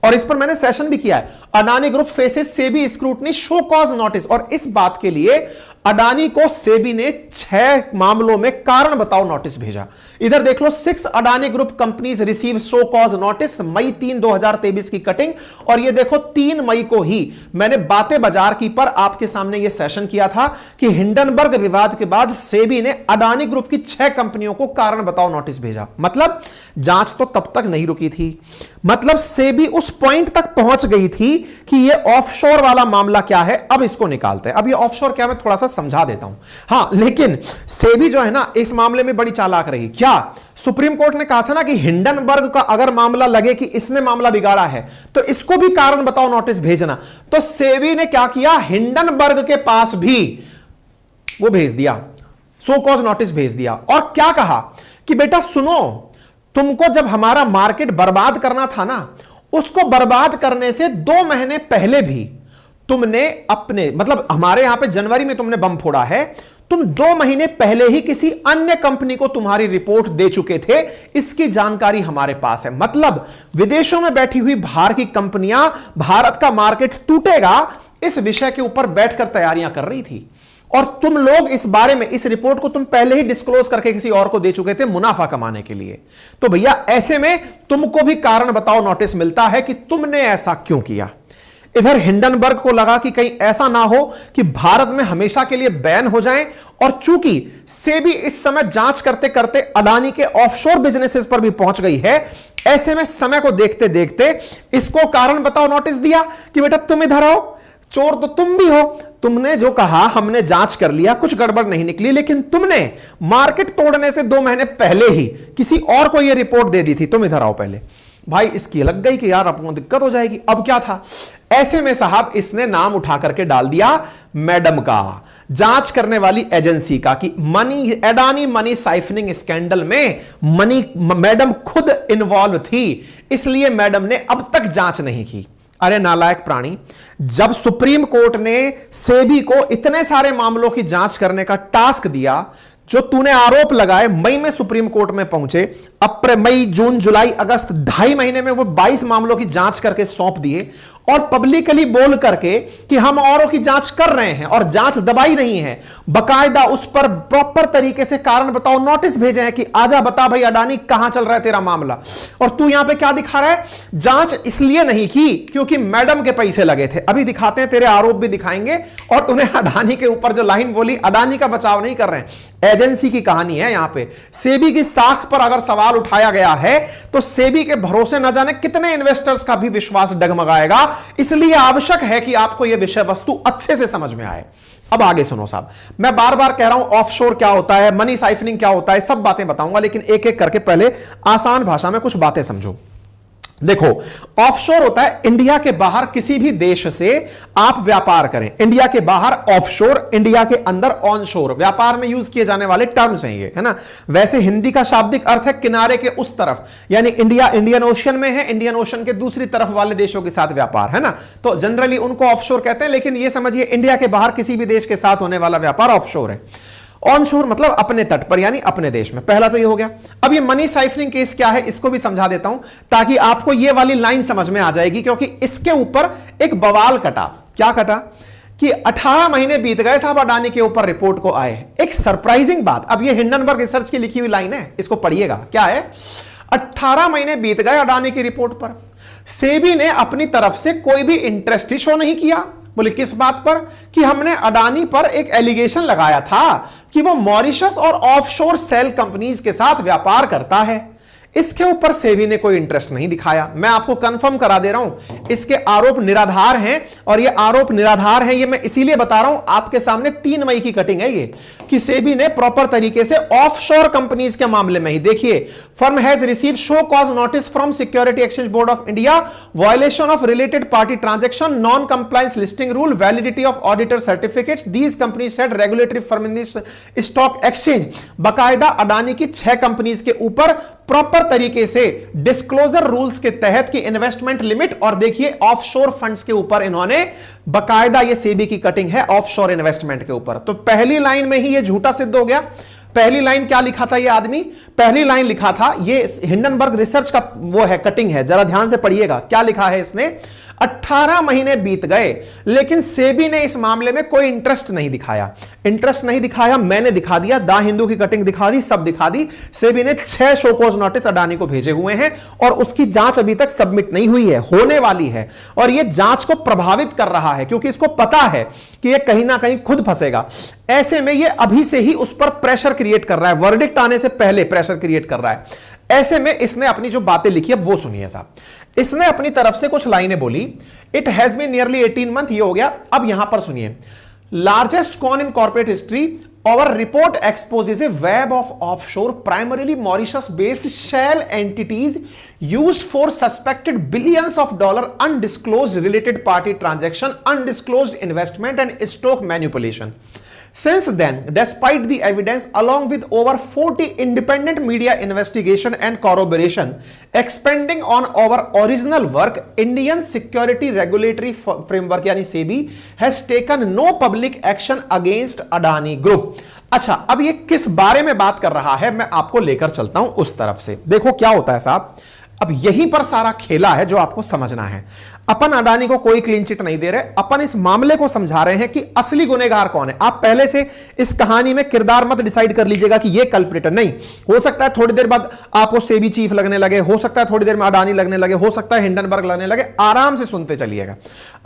और इस पर मैंने सेशन भी किया है। Adani group faces SEBI scrutiny, show cause notice, और इस बात के लिए अडानी को सेबी ने 6 मामलों में कारण बताओ नोटिस भेजा। इधर देख लो, 6 Adani group companies receive show cause notice, मई 3, 2023 की कटिंग। और ये देखो 3 मई को ही मैंने बातें बाजार की पर आपके सामने ये सेशन किया था कि हिंडनबर्ग विवाद के बाद सेबी ने अडानी ग्रुप की 6 कंपनियों को कारण बताओ नोटिस भेजा। मतलब जांच तो तब तक नहीं रुकी थी, मतलब सेबी उस पॉइंट तक पहुंच गई थी कि ये ऑफशोर वाला मामला क्या है, अब इसको निकालते हैं। अब ये ऑफशोर क्या, मैं थोड़ा सा समझा देता हूं। हां, लेकिन सेबी जो है ना इस मामले में बड़ी चालाक रही। क्या सुप्रीम कोर्ट ने कहा था ना कि हिंडनबर्ग का अगर मामला लगे कि इसने मामला बिगाड़ा है तो इसको भी कारण बताओ नोटिस भेजना। तो सेबी ने क्या किया, हिंडनबर्ग के पास भी वो भेज दिया, सो कॉज नोटिस भेज दिया। और क्या कहा कि बेटा सुनो, तुमको जब हमारा मार्केट बर्बाद करना था ना, उसको बर्बाद करने से 2 महीने पहले भी तुमने अपने, मतलब हमारे यहां पे जनवरी में तुमने बम फोड़ा है, तुम 2 महीने पहले ही किसी अन्य कंपनी को तुम्हारी रिपोर्ट दे चुके थे, इसकी जानकारी हमारे पास है। मतलब विदेशों में बैठी हुई बाहर की कंपनियां भारत का मार्केट टूटेगा इस विषय के ऊपर बैठकर तैयारियां कर रही थी, और तुम लोग इस बारे में, इस रिपोर्ट को तुम पहले ही डिस्क्लोज करके किसी और को दे चुके थे मुनाफा कमाने के लिए। तो भैया ऐसे में तुमको भी कारण बताओ नोटिस मिलता है कि तुमने ऐसा क्यों किया। इधर हिंडनबर्ग को लगा कि कहीं ऐसा ना हो कि भारत में हमेशा के लिए बैन हो जाएं, और चूंकि सेबी इस समय जांच करते करते अडानी के ऑफशोर बिजनेसेस पर भी पहुंच गई है, ऐसे में समय को देखते देखते इसको कारण बताओ नोटिस दिया कि बेटा तुम इधर आओ, चोर तो तुम भी हो, तुमने जो कहा हमने जांच कर लिया, कुछ गड़बड़ नहीं निकली, लेकिन तुमने मार्केट तोड़ने से 2 महीने पहले ही किसी और को यह रिपोर्ट दे दी थी, तुम इधर आओ पहले। भाई इसकी लग गई कि यार अपने दिक्कत हो जाएगी। अब क्या था, ऐसे में साहब इसने नाम उठा करके डाल दिया मैडम का, जांच करने वाली एजेंसी का, कि अडानी मनी साइफनिंग स्कैंडल में मैडम खुद इन्वॉल्व थी, इसलिए मैडम ने अब तक जांच नहीं की। अरे नालायक प्राणी, जब सुप्रीम कोर्ट ने सेबी को इतने सारे मामलों की जांच करने का टास्क दिया, जो तूने आरोप लगाए, मई में सुप्रीम कोर्ट में पहुंचे, अप्रैल, मई, जून, जुलाई, अगस्त, 2.5 महीने में वो 22 मामलों की जांच करके सौंप दिए, और पब्लिकली बोल करके कि हम औरों की जांच कर रहे हैं, और जांच दबाई नहीं है, बकायदा उस पर प्रॉपर तरीके से कारण बताओ नोटिस भेजे हैं कि आजा बता भाई अडानी कहां चल रहा है तेरा मामला। और तू यहां पे क्या दिखा रहा है, जांच इसलिए नहीं की क्योंकि मैडम के पैसे लगे थे। अभी दिखाते हैं, तेरे आरोप भी दिखाएंगे, और तूने अडानी के ऊपर जो लाइन बोली, अडानी का बचाव नहीं कर रहे हैं, एजेंसी की कहानी है यहां पे। सेबी की साख पर अगर सवाल उठाया गया है तो सेबी के भरोसे न जाने कितने इन्वेस्टर्स का भी विश्वास डगमगाएगा। इसलिए आवश्यक है कि आपको यह विषय वस्तु अच्छे से समझ में आए। अब आगे सुनो साहब, मैं बार बार कह रहा हूं ऑफशोर क्या होता है, मनी साइफनिंग क्या होता है, सब बातें बताऊंगा, लेकिन एक एक करके पहले आसान भाषा में कुछ बातें समझो। देखो, ऑफशोर होता है इंडिया के बाहर किसी भी देश से आप व्यापार करें। इंडिया के बाहर ऑफशोर, इंडिया के अंदर ऑनशोर, व्यापार में यूज किए जाने वाले टर्म्स हैं ये, है ना। वैसे हिंदी का शाब्दिक अर्थ है किनारे के उस तरफ, यानी इंडिया इंडियन ओशन में है, इंडियन ओशन के दूसरी तरफ वाले देशों के साथ व्यापार, है ना। तो जनरली उनको ऑफशोर कहते हैं, लेकिन ये समझिए इंडिया के बाहर किसी भी देश के साथ होने वाला व्यापार ऑफशोर है। ऑन शोर मतलब अपने तट पर, यानी अपने देश में। पहला तो ये हो गया। अब ये मनी साइफरिंग केस क्या है इसको भी समझा देता हूं ताकि आपको ये वाली लाइन समझ में आ जाएगी, क्योंकि इसके ऊपर एक बवाल कटा। क्या कटा कि 18 महीने बीत गए साहब अडानी के ऊपर रिपोर्ट को आए। एक सरप्राइजिंग बात, अब ये हिंडनबर्ग रिसर्च की लिखी हुई लाइन है, इसको पढ़िएगा। क्या है? 18 महीने बीत गए अडानी की रिपोर्ट पर, सेबी ने अपनी तरफ से कोई भी इंटरेस्ट ही शो नहीं किया। बोले किस बात पर? कि हमने अडानी पर एक एलिगेशन लगाया था कि वो मॉरिशस और ऑफशोर सेल कंपनीज के साथ व्यापार करता है। इसके ऊपर सेबी ने कोई इंटरेस्ट नहीं दिखाया। मैं आपको कंफर्म करा दे रहा हूं, इसके आरोप निराधार हैं। और ये आरोप निराधार हैं, ये मैं इसीलिए बता रहा हूं, आपके सामने 3 मई की कटिंग है ये, कि सेबी ने प्रॉपर तरीके से ऑफशोर कंपनीज के मामले में ही, देखिए, firm has receive show cause notice from security exchange board of India, violation of related party transaction, non compliance listing rule, validity of auditor certificates, these companies set regulatory firm in stock exchange. बाकायदा अडानी की 6 कंपनीज के ऊपर प्रॉपर तरीके से डिस्क्लोजर रूल्स के तहत की इन्वेस्टमेंट लिमिट, और देखिए ऑफशोर फंड्स के ऊपर इन्होंने बकायदा, ये सेबी की कटिंग है ऑफशोर इन्वेस्टमेंट के ऊपर। तो पहली लाइन में ही ये झूठा सिद्ध हो गया। पहली लाइन क्या लिखा था ये आदमी? पहली लाइन लिखा था, ये हिंडनबर्ग रिसर्च का वो है, कटिंग है, जरा ध्यान से पढ़िएगा। क्या लिखा है इसने? 18 महीने बीत गए लेकिन सेबी ने इस मामले में कोई इंटरेस्ट नहीं दिखाया। इंटरेस्ट नहीं दिखाया, मैंने दिखा दिया, दा हिंदू की कटिंग दिखा दी, सब दिखा दी। सेबी ने 6 शोकॉज नोटिस अडानी को भेजे हुए हैं और उसकी जांच अभी तक सबमिट नहीं हुई है, होने वाली है। और यह जांच को प्रभावित कर रहा है क्योंकि इसको पता है कि यह कहीं ना कहीं खुद फंसेगा। ऐसे में यह अभी से ही उस पर प्रेशर क्रिएट कर रहा है, वर्डिक्ट आने से पहले प्रेशर क्रिएट कर रहा है। ऐसे में इसने अपनी जो बातें लिखी, अब वो सुनिए साहब। इसने अपनी तरफ से कुछ लाइनें बोली। It has been nearly 18 month, ये हो गया। अब यहां पर सुनिए, largest con in corporate history, our report exposes a web of offshore, primarily Mauritius-based shell entities used for suspected billions of dollars undisclosed related party transaction, undisclosed investment and stock manipulation. Since then, despite the evidence, along with over 40 independent media investigation and corroboration, expanding on our original work, Indian Security Regulatory Framework यानी SEBI has taken no public action against Adani Group. अच्छा, अब ये किस बारे में बात कर रहा है, मैं आपको लेकर चलता हूं उस तरफ से। देखो क्या होता है साहब, अब यहीं पर सारा खेला है जो आपको समझना है। अपन अडानी को कोई क्लीन चिट नहीं दे रहे, अपन इस मामले को समझा रहे हैं कि असली गुनहगार कौन है। आप पहले से इस कहानी में किरदार मत डिसाइड कर लीजिएगा कि ये कल्प्रिट है, नहीं। हो सकता है थोड़ी देर बाद आपको सेबी चीफ लगने लगे, हो सकता है थोड़ी देर में अडानी लगने लगे, हो सकता है हिंडनबर्ग लगने लगे। आराम से सुनते चलिएगा,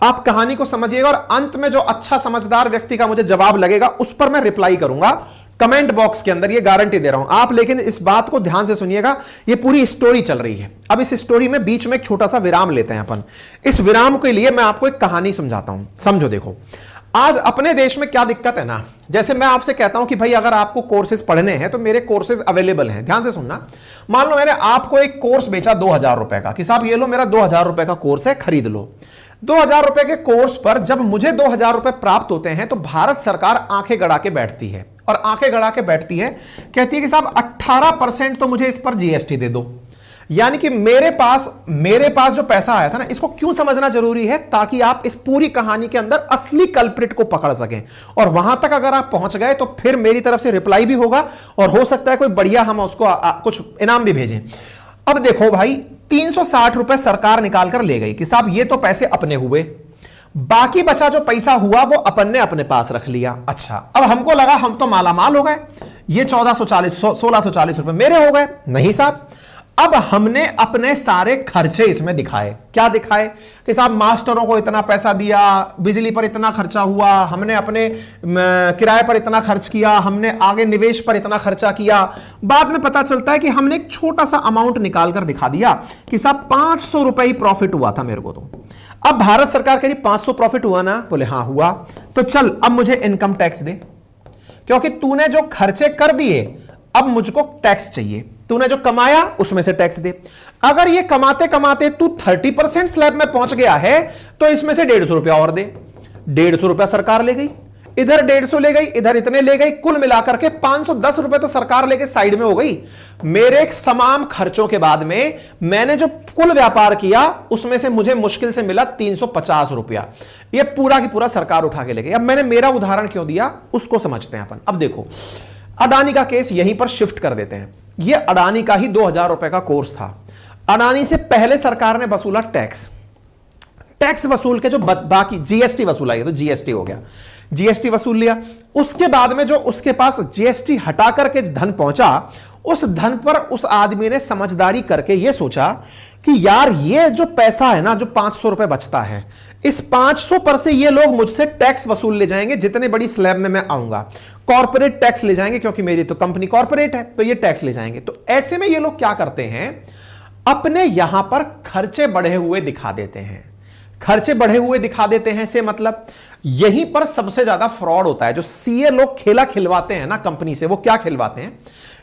आप कहानी को समझिएगा और अंत में जो अच्छा समझदार व्यक्ति का मुझे जवाब लगेगा उस पर मैं रिप्लाई करूंगा कमेंट बॉक्स के अंदर, ये गारंटी दे रहा हूं आप। लेकिन इस बात को ध्यान से सुनिएगा, ये पूरी स्टोरी चल रही है। अब इस स्टोरी में बीच में एक छोटा सा विराम लेते हैं अपन। इस विराम के लिए मैं आपको एक कहानी समझाता हूं, समझो। देखो, आज अपने देश में क्या दिक्कत है ना, जैसे मैं आपसे कहता हूं कि भाई अगर आपको कोर्सेज पढ़ने हैं तो मेरे कोर्सेज अवेलेबल हैं। ध्यान से सुनना, मान लो मैंने आपको एक कोर्स बेचा 2000 रुपए का कि साहब ये लो मेरा 2000 रुपए का कोर्स है, खरीद लो। 2000 रुपए के कोर्स पर जब मुझे 2000 रुपए प्राप्त होते हैं तो भारत सरकार आंखें गड़ा के बैठती है, और आंखें गड़ा के बैठती है, कहती है कि साहब 18% तो मुझे इस पर जीएसटी दे दो। यानी कि मेरे पास जो पैसा आया था ना, इसको क्यों समझना जरूरी है, ताकि आप इस पूरी कहानी के अंदर असली कल्प्रिट को पकड़ सकें। और वहां तक अगर आप पहुंच गए तो फिर मेरी तरफ से रिप्लाई भी होगा और हो सकता है कोई बढ़िया हम उसको कुछ इनाम भी भेजें। अब देखो भाई, 360 रुपए सरकार निकाल कर ले गई कि साहब ये तो पैसे अपने हुए, बाकी बचा जो पैसा हुआ वो अपन ने अपने पास रख लिया। अच्छा, अब हमको लगा हम तो मालामाल हो गए, ये 1640 रुपए मेरे हो गए। नहीं साहब, अब हमने अपने सारे खर्चे इसमें दिखाए। क्या दिखाए कि साहब मास्टरों को इतना पैसा दिया, बिजली पर इतना खर्चा हुआ, हमने अपने किराए पर इतना खर्च किया, हमने आगे निवेश पर इतना खर्चा किया। बाद में पता चलता है कि हमने एक छोटा सा अमाउंट निकाल कर दिखा दिया कि साहब 500 रुपए ही प्रॉफिट हुआ था मेरे को। तो अब भारत सरकार कह रही 500 प्रॉफिट हुआ ना, बोले हाँ हुआ, तो चल अब मुझे इनकम टैक्स दे, क्योंकि तूने जो खर्चे कर दिए अब मुझको टैक्स चाहिए। तूने जो कमाया उसमें से टैक्स दे। अगर ये कमाते कमाते तू 30% स्लैब में पहुंच गया है तो इसमें से 150 रुपया और दे। 150 रुपया सरकार ले गई, इधर 150 ले गई, इधर इतने ले गई, कुल मिलाकर के 510 रुपए तो सरकार लेके साइड में हो गई। मेरे तमाम खर्चों के बाद में मैंने जो कुल व्यापार किया उसमें से मुझे मुश्किल से मिला 350 रुपया। ये पूरा की पूरा सरकार उठा के ले गई। अब मैंने मेरा उदाहरण क्यों दिया उसको समझते हैं अपन। अब देखो अडानी का केस यहीं पर शिफ्ट कर देते हैं। ये अडानी का ही 2000 रुपए का कोर्स था। अडानी से पहले सरकार ने वसूला टैक्स वसूल के जो बाकी जीएसटी वसूला, ये तो जीएसटी हो गया, जीएसटी वसूल लिया। उसके बाद में जो उसके पास जीएसटी हटा करके धन पहुंचा, उस धन पर उस आदमी ने समझदारी करके यह सोचा कि यार ये जो पैसा है ना, जो 500 रुपए बचता है, इस 500 पर से ये लोग मुझसे टैक्स वसूल ले जाएंगे। जितने बड़ी स्लैब में मैं आऊंगा कॉर्पोरेट टैक्स ले जाएंगे, क्योंकि मेरी तो कंपनी कॉर्पोरेट है, तो ये टैक्स ले जाएंगे। तो ऐसे में ये लोग क्या करते हैं, अपने यहां पर खर्चे बढ़े हुए दिखा देते हैं। खर्चे बढ़े हुए दिखा देते हैं से मतलब यहीं पर सबसे ज्यादा फ्रॉड होता है। जो सीए लोग खेला खिलवाते हैं ना कंपनी से, वो क्या खिलवाते हैं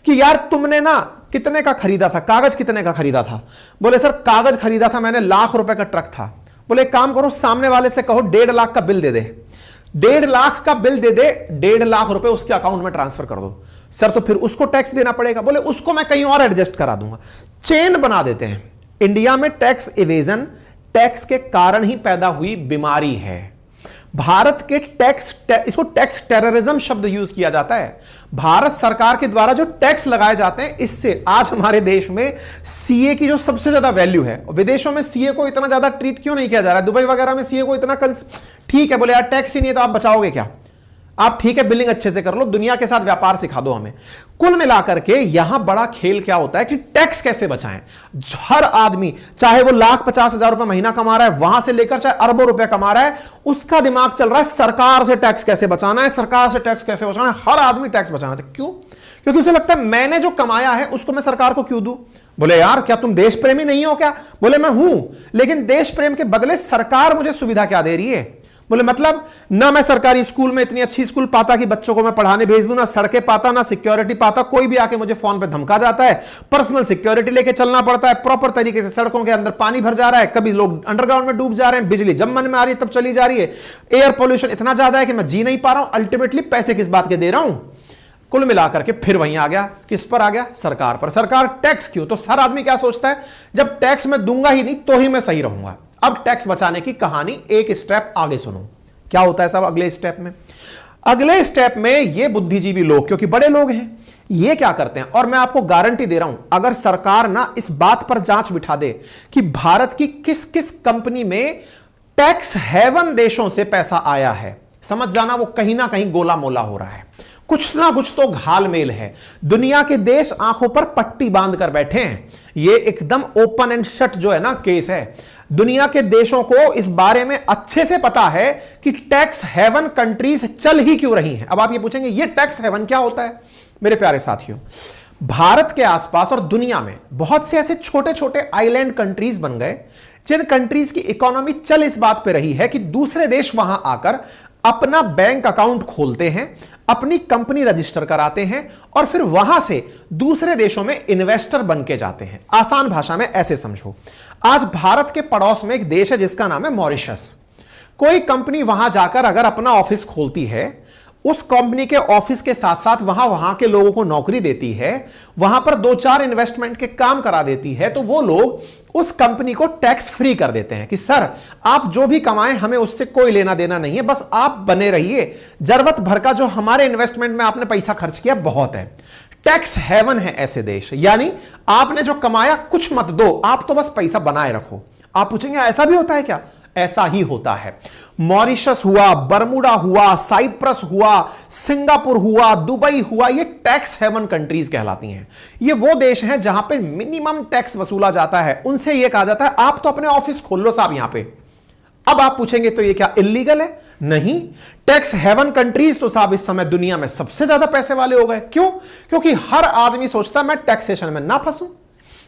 कि यार तुमने ना कितने का खरीदा था, कागज कितने का खरीदा था? बोले सर कागज खरीदा था मैंने, लाख रुपए का ट्रक था। बोले एक काम करो, सामने वाले से कहो 1.5 लाख का बिल दे दे, 1.5 लाख का बिल दे दे, 1.5 लाख रुपए उसके अकाउंट में ट्रांसफर कर दो। सर तो फिर उसको टैक्स देना पड़ेगा। बोले उसको मैं कहीं और एडजस्ट करा दूंगा। चेन बना देते हैं। इंडिया में टैक्स इवेजन टैक्स के कारण ही पैदा हुई बीमारी है। भारत के इसको टैक्स टेररिज्म शब्द यूज किया जाता है। भारत सरकार के द्वारा जो टैक्स लगाए जाते हैं, इससे आज हमारे देश में सीए की जो सबसे ज्यादा वैल्यू है। विदेशों में सीए को इतना ज्यादा ट्रीट क्यों नहीं किया जा रहा है? दुबई वगैरह में सीए को इतना ठीक है, बोले यार टैक्स ही नहीं है तो आप बचाओगे क्या? आप ठीक है बिलिंग अच्छे से कर लो, दुनिया के साथ व्यापार सिखा दो हमें। कुल मिलाकर के यहां बड़ा खेल क्या होता है कि टैक्स कैसे बचाएं। हर आदमी, चाहे वो 1,50,000 रुपए महीना कमा रहा है, वहां से लेकर चाहे अरबों रुपए कमा रहा है, उसका दिमाग चल रहा है सरकार से टैक्स कैसे बचाना है, सरकार से टैक्स कैसे बचाना है। हर आदमी टैक्स बचाना चाहता है। क्यों? क्योंकि उसे लगता है मैंने जो कमाया है उसको मैं सरकार को क्यों दूं। बोले यार क्या तुम देश प्रेमी नहीं हो क्या? बोले मैं हूं, लेकिन देश प्रेम के बदले सरकार मुझे सुविधा क्या दे रही है? बोले मतलब ना मैं सरकारी स्कूल में इतनी अच्छी स्कूल पाता कि बच्चों को मैं पढ़ाने भेज दूं, ना सड़कें पाता, ना सिक्योरिटी पाता। कोई भी आके मुझे फोन पे धमका जाता है, पर्सनल सिक्योरिटी लेके चलना पड़ता है, प्रॉपर तरीके से सड़कों के अंदर पानी भर जा रहा है, कभी लोग अंडरग्राउंड में डूब जा रहे हैं, बिजली जब मन में आ रही है तब चली जा रही है, एयर पोल्यूशन इतना ज्यादा है कि मैं जी नहीं पा रहा हूं। अल्टीमेटली पैसे किस बात के दे रहा हूं? कुल मिलाकर के फिर वहीं आ गया, किस पर आ गया? सरकार पर। सरकार टैक्स क्यों? तो हर आदमी क्या सोचता है, जब टैक्स मैं दूंगा ही नहीं तो ही मैं सही रहूंगा। अब टैक्स बचाने की कहानी एक स्टेप आगे सुनो। क्या होता है साहब अगले स्टेप में? अगले स्टेप में ये बुद्धिजीवी लोग, क्योंकि बड़े लोग हैं, ये क्या करते हैं, और मैं आपको गारंटी दे रहा हूं, अगर सरकार ना इस बात पर जांच बिठा दे कि भारत की किस किस कंपनी में टैक्स हेवन देशों से पैसा आया है, समझ जाना वो कहीं ना कहीं गोला मोला हो रहा है। कुछ ना कुछ तो घालमेल है। दुनिया के देश आंखों पर पट्टी बांध कर बैठे हैं। ये एकदम ओपन एंड शट जो है ना केस है। दुनिया के देशों को इस बारे में अच्छे से पता है कि टैक्स हेवन कंट्रीज चल ही क्यों रही हैं। अब आप ये पूछेंगे ये टैक्स हेवन क्या होता है? मेरे प्यारे साथियों, भारत के आसपास और दुनिया में बहुत से ऐसे छोटे छोटे आइलैंड कंट्रीज बन गए, जिन कंट्रीज की इकोनॉमी चल इस बात पे रही है कि दूसरे देश वहां आकर अपना बैंक अकाउंट खोलते हैं, अपनी कंपनी रजिस्टर कराते हैं और फिर वहां से दूसरे देशों में इन्वेस्टर बन के जाते हैं। आसान भाषा में ऐसे समझो, आज भारत के पड़ोस में एक देश है जिसका नाम है मॉरिशस। कोई कंपनी वहां जाकर अगर अपना ऑफिस खोलती है, उस कंपनी के ऑफिस के साथ साथ वहां के लोगों को नौकरी देती है, वहां पर 2-4 इन्वेस्टमेंट के काम करा देती है, तो वो लोग उस कंपनी को टैक्स फ्री कर देते हैं कि सर आप जो भी कमाएं हमें उससे कोई लेना देना नहीं है, बस आप बने रहिए, जरूरत भर का जो हमारे इन्वेस्टमेंट में आपने पैसा खर्च किया बहुत है। टैक्स हेवन है ऐसे देश, यानी आपने जो कमाया कुछ मत दो, आप तो बस पैसा बनाए रखो। आप पूछेंगे ऐसा भी होता है क्या? ऐसा ही होता है। मॉरिशस हुआ, बरमूडा हुआ, साइप्रस हुआ, सिंगापुर हुआ, दुबई हुआ, ये टैक्स हेवन कंट्रीज कहलाती हैं। ये वो देश हैं जहां पे मिनिमम टैक्स वसूला जाता है। उनसे ये कहा जाता है आप तो अपने ऑफिस खोल लो साहब यहां पे। अब आप पूछेंगे तो ये क्या इल्लीगल है? नहीं, टैक्स हेवन कंट्रीज तो साहब इस समय दुनिया में सबसे ज्यादा पैसे वाले हो गए। क्यों? क्योंकि हर आदमी सोचता है मैं टैक्सेशन में ना फंसूं।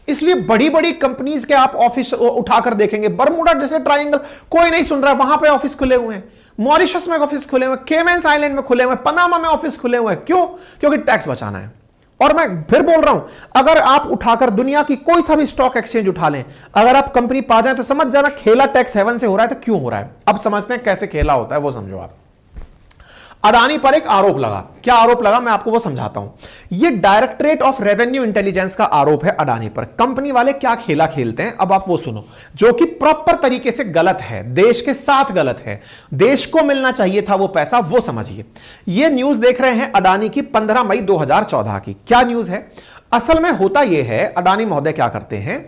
इसलिए बड़ी बड़ी कंपनीज के आप ऑफिस उठाकर देखेंगे, बरमूडा जैसे ट्रायंगल, कोई नहीं सुन रहा है, वहां पे ऑफिस खुले हुए हैं, मॉरिशस में ऑफिस खुले हुए हैं, केमेंस आइलैंड में खुले हुए हैं, पनामा में ऑफिस खुले हुए हैं। क्यों? क्योंकि टैक्स बचाना है। और मैं फिर बोल रहा हूं, अगर आप उठाकर दुनिया की कोई सा भी स्टॉक एक्सचेंज उठा लें, अगर आप कंपनी पा जाए तो समझ जाना खेला टैक्स हेवन से हो रहा है। तो क्यों हो रहा है? अब समझते हैं कैसे खेला होता है, वो समझो आप। अडानी पर एक आरोप लगा। क्या आरोप लगा, मैं आपको वो समझाता हूं। ये डायरेक्टरेट ऑफ रेवेन्यू इंटेलिजेंस का आरोप है अडानी पर। कंपनी वाले क्या खेला खेलते हैं, अब आप वो सुनो, जो कि प्रॉपर तरीके से गलत है, देश के साथ गलत है, देश को मिलना चाहिए था वो पैसा, वो समझिए। ये न्यूज देख रहे हैं अडानी की 15 मई 2014 की। क्या न्यूज है, असल में होता यह है, अडानी महोदय क्या करते हैं,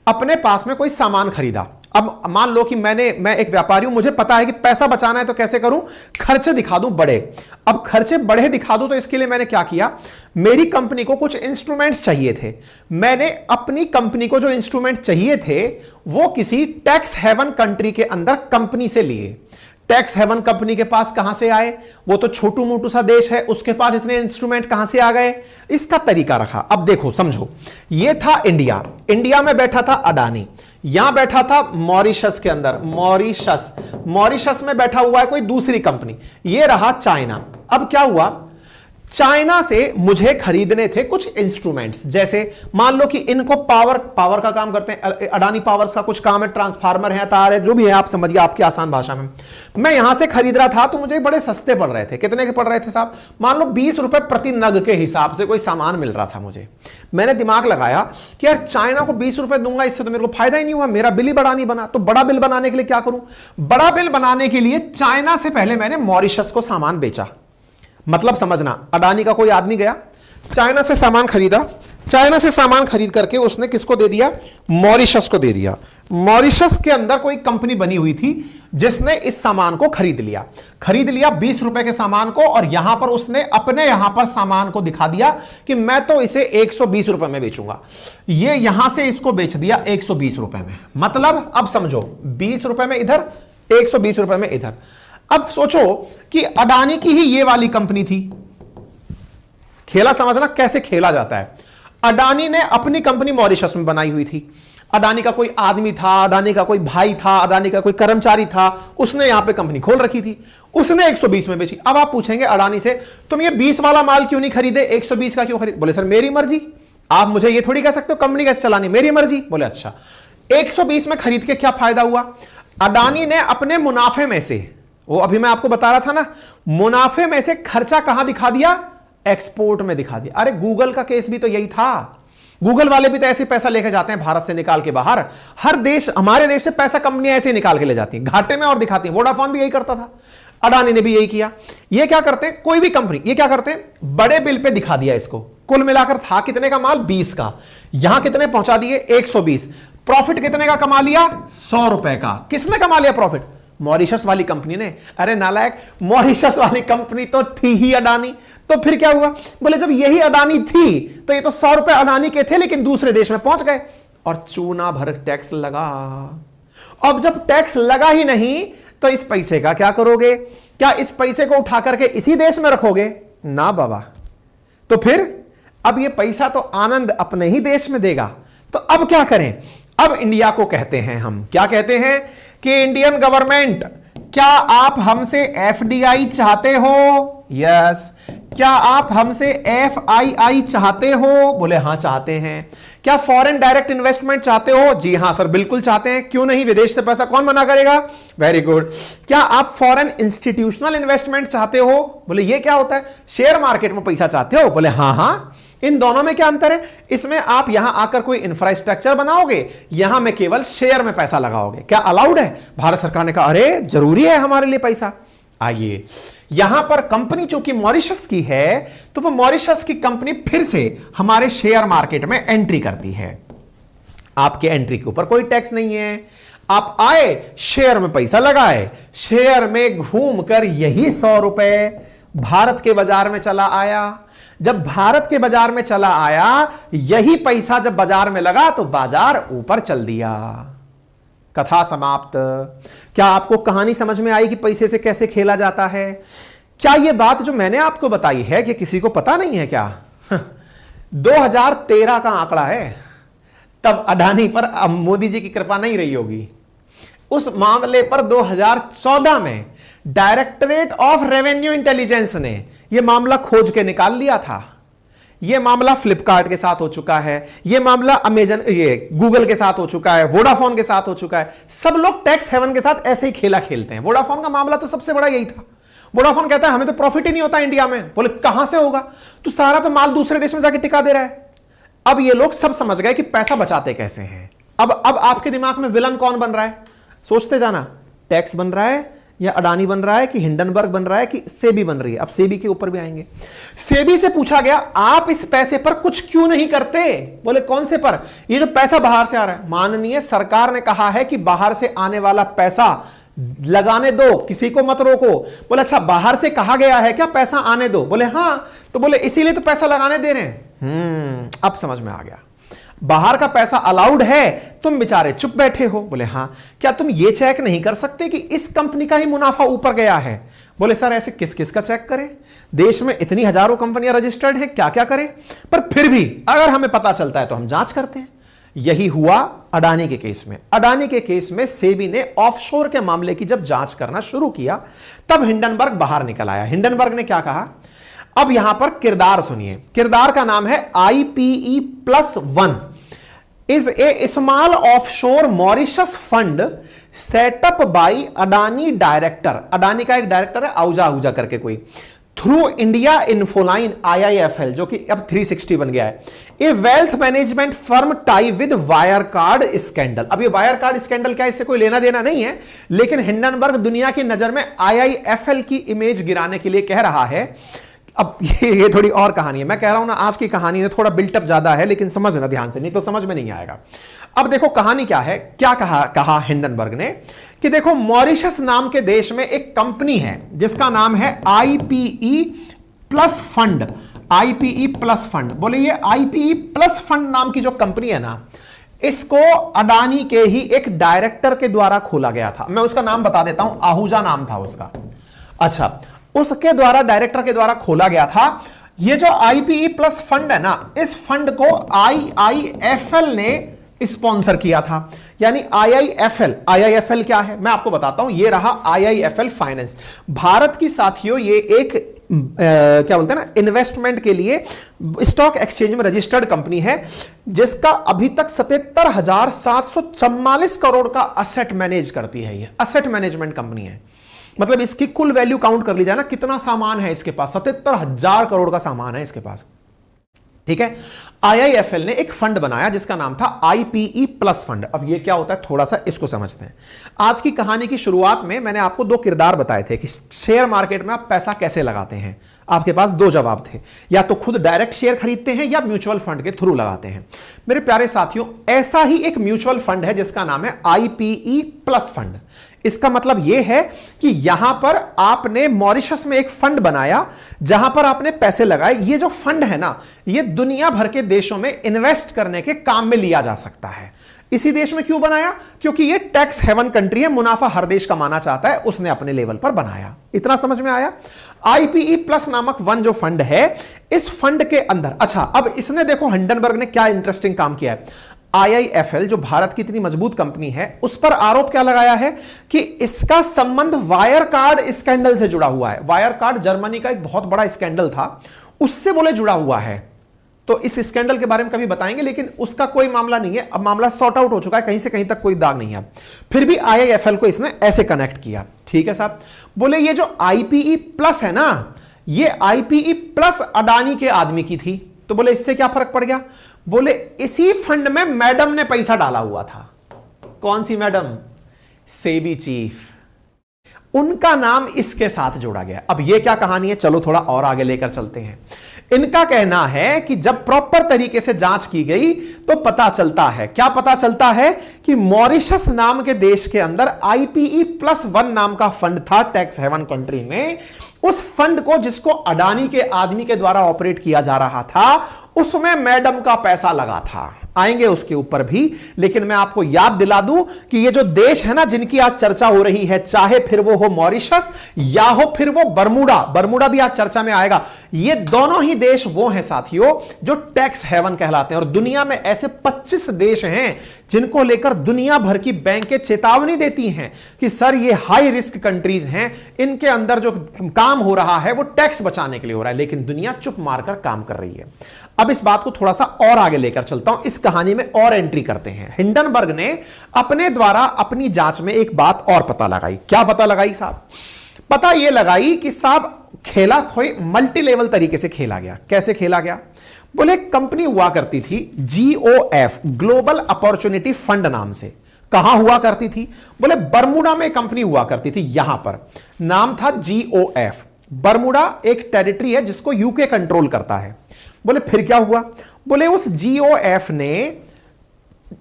अपने पास में कोई सामान खरीदा। अब मान लो कि मैं एक व्यापारी हूं, मुझे पता है कि पैसा बचाना है तो कैसे करूं, खर्चे दिखा दूं बड़े। अब खर्चे बड़े दिखा दूं तो इसके लिए मैंने क्या किया, मेरी कंपनी को कुछ इंस्ट्रूमेंट्स चाहिए थे। मैंने अपनी कंपनी को जो इंस्ट्रूमेंट चाहिए थे वो किसी टैक्स हेवन कंट्री के अंदर कंपनी से लिए। टैक्स हेवन कंपनी के पास कहां से आए, वो तो छोटू मोटू सा देश है, उसके पास इतने इंस्ट्रूमेंट कहां से आ गए, इसका तरीका रखा। अब देखो समझो, ये था इंडिया, इंडिया में बैठा था अडानी, यहां बैठा था मॉरिशस के अंदर, मॉरिशस में बैठा हुआ है कोई दूसरी कंपनी, ये रहा चाइना। अब क्या हुआ, चाइना से मुझे खरीदने थे कुछ इंस्ट्रूमेंट्स, जैसे मान लो कि इनको पावर का काम करते हैं, अडानी पावर्स का कुछ काम है, ट्रांसफार्मर है, तार है, जो भी है आप समझिए आपकी आसान भाषा में। मैं यहां से खरीद रहा था तो मुझे बड़े सस्ते पड़ रहे थे। कितने के पड़ रहे थे साहब, मान लो 20 रुपए प्रति नग के हिसाब से कोई सामान मिल रहा था मुझे। मैंने दिमाग लगाया कि यार चाइना को 20 रुपए दूंगा, इससे तो मेरे को फायदा ही नहीं हुआ, मेरा बिल ही बड़ा नहीं बना। तो बड़ा बिल बनाने के लिए क्या करूं, बड़ा बिल बनाने के लिए चाइना से पहले मैंने मॉरिशस को सामान बेचा। मतलब समझना, अडानी का कोई आदमी गया चाइना से सामान खरीदा, चाइना से सामान खरीद करके उसने किसको दे दिया, मॉरिशस को दे दिया। मॉरिशस के अंदर कोई कंपनी बनी हुई थी जिसने इस सामान को खरीद लिया 20 रुपए के सामान को, और यहां पर उसने अपने यहां पर सामान को दिखा दिया कि मैं तो इसे 120 रुपए में बेचूंगा। ये यहां से इसको बेच दिया 120 रुपए में। मतलब अब समझो 20 रुपए में इधर, 120 रुपए में इधर। अब सोचो कि अडानी की ही ये वाली कंपनी थी, खेला समझना कैसे खेला जाता है। अडानी ने अपनी कंपनी मॉरिशस में बनाई हुई थी, अडानी का कोई आदमी था, अडानी का कोई भाई था, अडानी का कोई कर्मचारी था, उसने यहां पे कंपनी खोल रखी थी, उसने 120 में बेची। अब आप पूछेंगे अडानी से, तुम ये 20 वाला माल क्यों नहीं खरीदे, 120 का क्यों खरीदे? बोले सर मेरी मर्जी, आप मुझे ये थोड़ी कह सकते हो कंपनी कैसे चलानी, मेरी मर्जी। बोले अच्छा, 120 में खरीद के क्या फायदा हुआ, अडानी ने अपने मुनाफे में से, वो अभी मैं आपको बता रहा था ना, मुनाफे में से खर्चा कहां दिखा दिया, एक्सपोर्ट में दिखा दिया। अरे गूगल का केस भी तो यही था, गूगल वाले भी तो ऐसे पैसा लेके जाते हैं भारत से निकाल के बाहर। हर देश, हमारे देश से पैसा कंपनियां ऐसे निकाल के ले जाती हैं घाटे में और दिखाती हैं। वोडाफोन भी यही करता था, अडानी ने भी यही किया। ये क्या करते हैं, कोई भी कंपनी ये क्या करते हैं, बड़े बिल पे दिखा दिया इसको, कुल मिलाकर था कितने का माल, 20 का, यहां कितने पहुंचा दिए, 120। प्रॉफिट कितने का कमा लिया, 100 रुपए का। किसने कमा लिया प्रॉफिट, मॉरिशस वाली कंपनी ने। अरे नालायक, मॉरिशस वाली कंपनी तो थी ही अडानी, तो फिर क्या हुआ, बोले जब यही अडानी थी तो ये तो 100 रुपए अडानी के थे, लेकिन दूसरे देश में पहुंच गए और चूना भर टैक्स लगा। अब जब टैक्स लगा ही नहीं तो इस पैसे का क्या करोगे, क्या इस पैसे को उठा करके इसी देश में रखोगे, ना बाबा। तो फिर अब ये पैसा तो आनंद अपने ही देश में देगा, तो अब क्या करें। अब इंडिया को कहते हैं, हम क्या कहते हैं कि इंडियन गवर्नमेंट, क्या आप हमसे एफडीआई चाहते हो, यस। क्या आप हमसे एफआईआई चाहते हो, बोले हां चाहते हैं। क्या फॉरेन डायरेक्ट इन्वेस्टमेंट चाहते हो, जी हां सर बिल्कुल चाहते हैं, क्यों नहीं, विदेश से पैसा कौन मना करेगा, वेरी गुड। क्या आप फॉरेन इंस्टीट्यूशनल इन्वेस्टमेंट चाहते हो, बोले ये क्या होता है, शेयर मार्केट में पैसा चाहते हो, बोले हां हां। इन दोनों में क्या अंतर है, इसमें आप यहां आकर कोई इंफ्रास्ट्रक्चर बनाओगे, यहां में केवल शेयर में पैसा लगाओगे, क्या अलाउड है। भारत सरकार ने कहा अरे जरूरी है हमारे लिए पैसा। आइए, यहां पर कंपनी चूंकि मॉरिशस की है तो वो मॉरिशस की कंपनी फिर से हमारे शेयर मार्केट में एंट्री करती है। आपके एंट्री के ऊपर कोई टैक्स नहीं है, आप आए शेयर में पैसा लगाए, शेयर में घूमकर यही 100 रुपए भारत के बाजार में चला आया। जब भारत के बाजार में चला आया, यही पैसा जब बाजार में लगा तो बाजार ऊपर चल दिया। कथा समाप्त। क्या आपको कहानी समझ में आई कि पैसे से कैसे खेला जाता है। क्या यह बात जो मैंने आपको बताई है कि किसी को पता नहीं है क्या, 2013 का आंकड़ा है, तब अडानी पर अब मोदी जी की कृपा नहीं रही होगी। उस मामले पर 2014 में डायरेक्टरेट ऑफ रेवेन्यू इंटेलिजेंस ने यह मामला खोज के निकाल लिया था। यह मामला फ्लिपकार्ट के साथ हो चुका है, यह मामला अमेजन, ये गूगल के साथ हो चुका है, वोडाफोन के साथ हो चुका है। सब लोग टैक्स हेवन के साथ ऐसे ही खेला खेलते हैं। वोडाफोन का मामला तो सबसे बड़ा यही था। वोडाफोन कहता है हमें तो प्रॉफिट ही नहीं होता इंडिया में। बोले कहां से होगा, तो सारा तो माल दूसरे देश में जाके टिका दे रहा है। अब ये लोग सब समझ गए कि पैसा बचाते कैसे हैं। अब आपके दिमाग में विलन कौन बन रहा है, सोचते जाना। टैक्स बन रहा है या अडानी बन रहा है कि हिंडनबर्ग बन रहा है कि सेबी बन रही है। अब सेबी के ऊपर भी आएंगे। सेबी से पूछा गया आप इस पैसे पर कुछ क्यों नहीं करते। बोले कौन से पर, ये जो पैसा बाहर से आ रहा है। माननीय सरकार ने कहा है कि बाहर से आने वाला पैसा लगाने दो, किसी को मत रोको। बोले अच्छा बाहर से कहा गया है क्या पैसा आने दो। बोले हां, तो बोले इसीलिए तो पैसा लगाने दे रहे हैं। अब समझ में आ गया, बाहर का पैसा अलाउड है, तुम बेचारे चुप बैठे हो। बोले हां, क्या तुम ये चेक नहीं कर सकते कि इस कंपनी का ही मुनाफा ऊपर गया है। बोले सर ऐसे किस किस का चेक करें, देश में इतनी हजारों कंपनियां रजिस्टर्ड हैं, क्या क्या करें। पर फिर भी अगर हमें पता चलता है तो हम जांच करते हैं। यही हुआ अडानी के केस में। अडानी के केस में सेबी ने ऑफशोर के मामले की जब जांच करना शुरू किया तब हिंडनबर्ग बाहर निकल आया। हिंडनबर्ग ने क्या कहा, अब यहां पर किरदार सुनिए। किरदार का नाम है IPE+1 is a small offshore Mauritius fund setup by Adani director. Adani का एक डायरेक्टर है आहूजा करके कोई, थ्रू इंडिया इन्फोलाइन IIFL, जो कि अब 360 बन गया है। A wealth management firm tie with Wirecard scandal. अब ये वायर कार्ड स्कैंडल क्या, इससे कोई लेना देना नहीं है, लेकिन हिंडनबर्ग दुनिया की नजर में IIFL की इमेज गिराने के लिए कह रहा है। अब ये थोड़ी और कहानी है, मैं कह रहा हूं ना आज की कहानी में थोड़ा बिल्टअप ज्यादा है, लेकिन समझना ध्यान से, नहीं तो समझ में नहीं आएगा। अब देखो कहानी क्या है, क्या कहा हिंडनबर्ग ने कि देखो मॉरिशस नाम के देश में एक कंपनी है जिसका नाम है IPE+ फंड। IPE+ फंड, बोले ये IPE+ फंड नाम की जो कंपनी है ना, इसको अडानी के ही एक डायरेक्टर के द्वारा खोला गया था। मैं उसका नाम बता देता हूं, आहूजा नाम था उसका। अच्छा, उसके द्वारा, डायरेक्टर के द्वारा खोला गया था। ये जो IPE+ फंड है ना, इस फंड को IIFL ने स्पॉन्सर किया था। यानी IIFL क्या है मैं आपको बताता हूं। ये रहा IIFL फाइनेंस, भारत की साथियों ये एक क्या बोलते हैं ना, इन्वेस्टमेंट के लिए स्टॉक एक्सचेंज में रजिस्टर्ड कंपनी है, जिसका अभी तक 77,744 करोड़ का असेट मैनेज करती है। ये असेट मैनेजमेंट कंपनी है, मतलब इसकी कुल वैल्यू काउंट कर ली जाए ना, कितना सामान है इसके पास, 77,000 करोड़ का सामान है इसके पास। ठीक है, IIFL ने एक फंड बनाया जिसका नाम था IPE+ फंड। अब ये क्या होता है थोड़ा सा इसको समझते हैं। आज की कहानी की शुरुआत में मैंने आपको दो किरदार बताए थे कि शेयर मार्केट में आप पैसा कैसे लगाते हैं। आपके पास दो जवाब थे, या तो खुद डायरेक्ट शेयर खरीदते हैं या म्यूचुअल फंड के थ्रू लगाते हैं। मेरे प्यारे साथियों, ऐसा ही एक म्यूचुअल फंड है जिसका नाम है IPE+ फंड। इसका मतलब यह है कि यहां पर आपने मॉरिशस में एक फंड बनाया जहां पर आपने पैसे लगाए। ये जो फंड है ना, ये दुनिया भर के देशों में इन्वेस्ट करने के काम में लिया जा सकता है। इसी देश में क्यों बनाया, क्योंकि ये टैक्स हेवन कंट्री है, मुनाफा हर देश कमाना चाहता है, उसने अपने लेवल पर बनाया। इतना समझ में आया। IPE+ नामक वन जो फंड है, इस फंड के अंदर, अच्छा अब इसने देखो हिंडनबर्ग ने क्या इंटरेस्टिंग काम किया है। IIFL जो भारत की इतनी मजबूत कंपनी है, उस पर आरोप क्या लगाया है कि इसका संबंध वायर कार्ड स्कैंडल से जुड़ा हुआ है। वायर कार्ड जर्मनी का एक बहुत बड़ा स्कैंडल था, उससे बोले जुड़ा हुआ है। तो इस स्कैंडल के बारे में कभी बताएंगे, लेकिन उसका कोई मामला नहीं है। अब मामला सॉर्ट आउट हो चुका है, कहीं से कहीं तक कोई दाग नहीं है। फिर भी IIFL को इसने ऐसे कनेक्ट किया। ठीक है साहब, बोले ये जो IPE+ है ना, ये IPE+ अडानी के आदमी की थी। तो बोले इससे क्या फर्क पड़ गया। बोले इसी फंड में मैडम ने पैसा डाला हुआ था। कौन सी मैडम, सेबी चीफ, उनका नाम इसके साथ जोड़ा गया। अब ये क्या कहानी है, चलो थोड़ा और आगे लेकर चलते हैं। इनका कहना है कि जब प्रॉपर तरीके से जांच की गई तो पता चलता है, क्या पता चलता है कि मॉरिशस नाम के देश के अंदर IPE+1 नाम का फंड था टैक्स हेवन कंट्री में। उस फंड को, जिसको अडानी के आदमी के द्वारा ऑपरेट किया जा रहा था, उसमें मैडम का पैसा लगा था। आएंगे उसके ऊपर भी, लेकिन मैं आपको याद दिला दूं कि ये जो देश है ना जिनकी आज चर्चा हो रही है, चाहे फिर वो हो मॉरिशस या हो फिर वो बरमूडा भी आज चर्चा में आएगा। ये दोनों ही देश वो हैं साथियों जो टैक्स हेवन कहलाते हैं। और दुनिया में ऐसे 25 देश हैं जिनको लेकर दुनिया भर की बैंकें चेतावनी देती हैं कि सर ये हाई रिस्क कंट्रीज हैं, इनके अंदर जो काम हो रहा है वो टैक्स बचाने के लिए हो रहा है, लेकिन दुनिया चुप मारकर काम कर रही है। अब इस बात को थोड़ा सा और आगे लेकर चलता हूं, इस कहानी में और एंट्री करते हैं। हिंडनबर्ग ने अपने द्वारा अपनी जांच में एक बात और पता लगाई। क्या पता लगाई साहब, पता यह लगाई कि साहब खेला कोई मल्टी लेवल तरीके से खेला गया। कैसे खेला गया? बोले कंपनी हुआ करती थी GOF, ग्लोबल अपॉर्चुनिटी फंड नाम से। कहां हुआ करती थी? बोले बरमूडा में कंपनी हुआ करती थी, यहां पर नाम था GOF। बरमूडा एक टेरिटरी है जिसको यूके कंट्रोल करता है। बोले फिर क्या हुआ? बोले उस GOF ने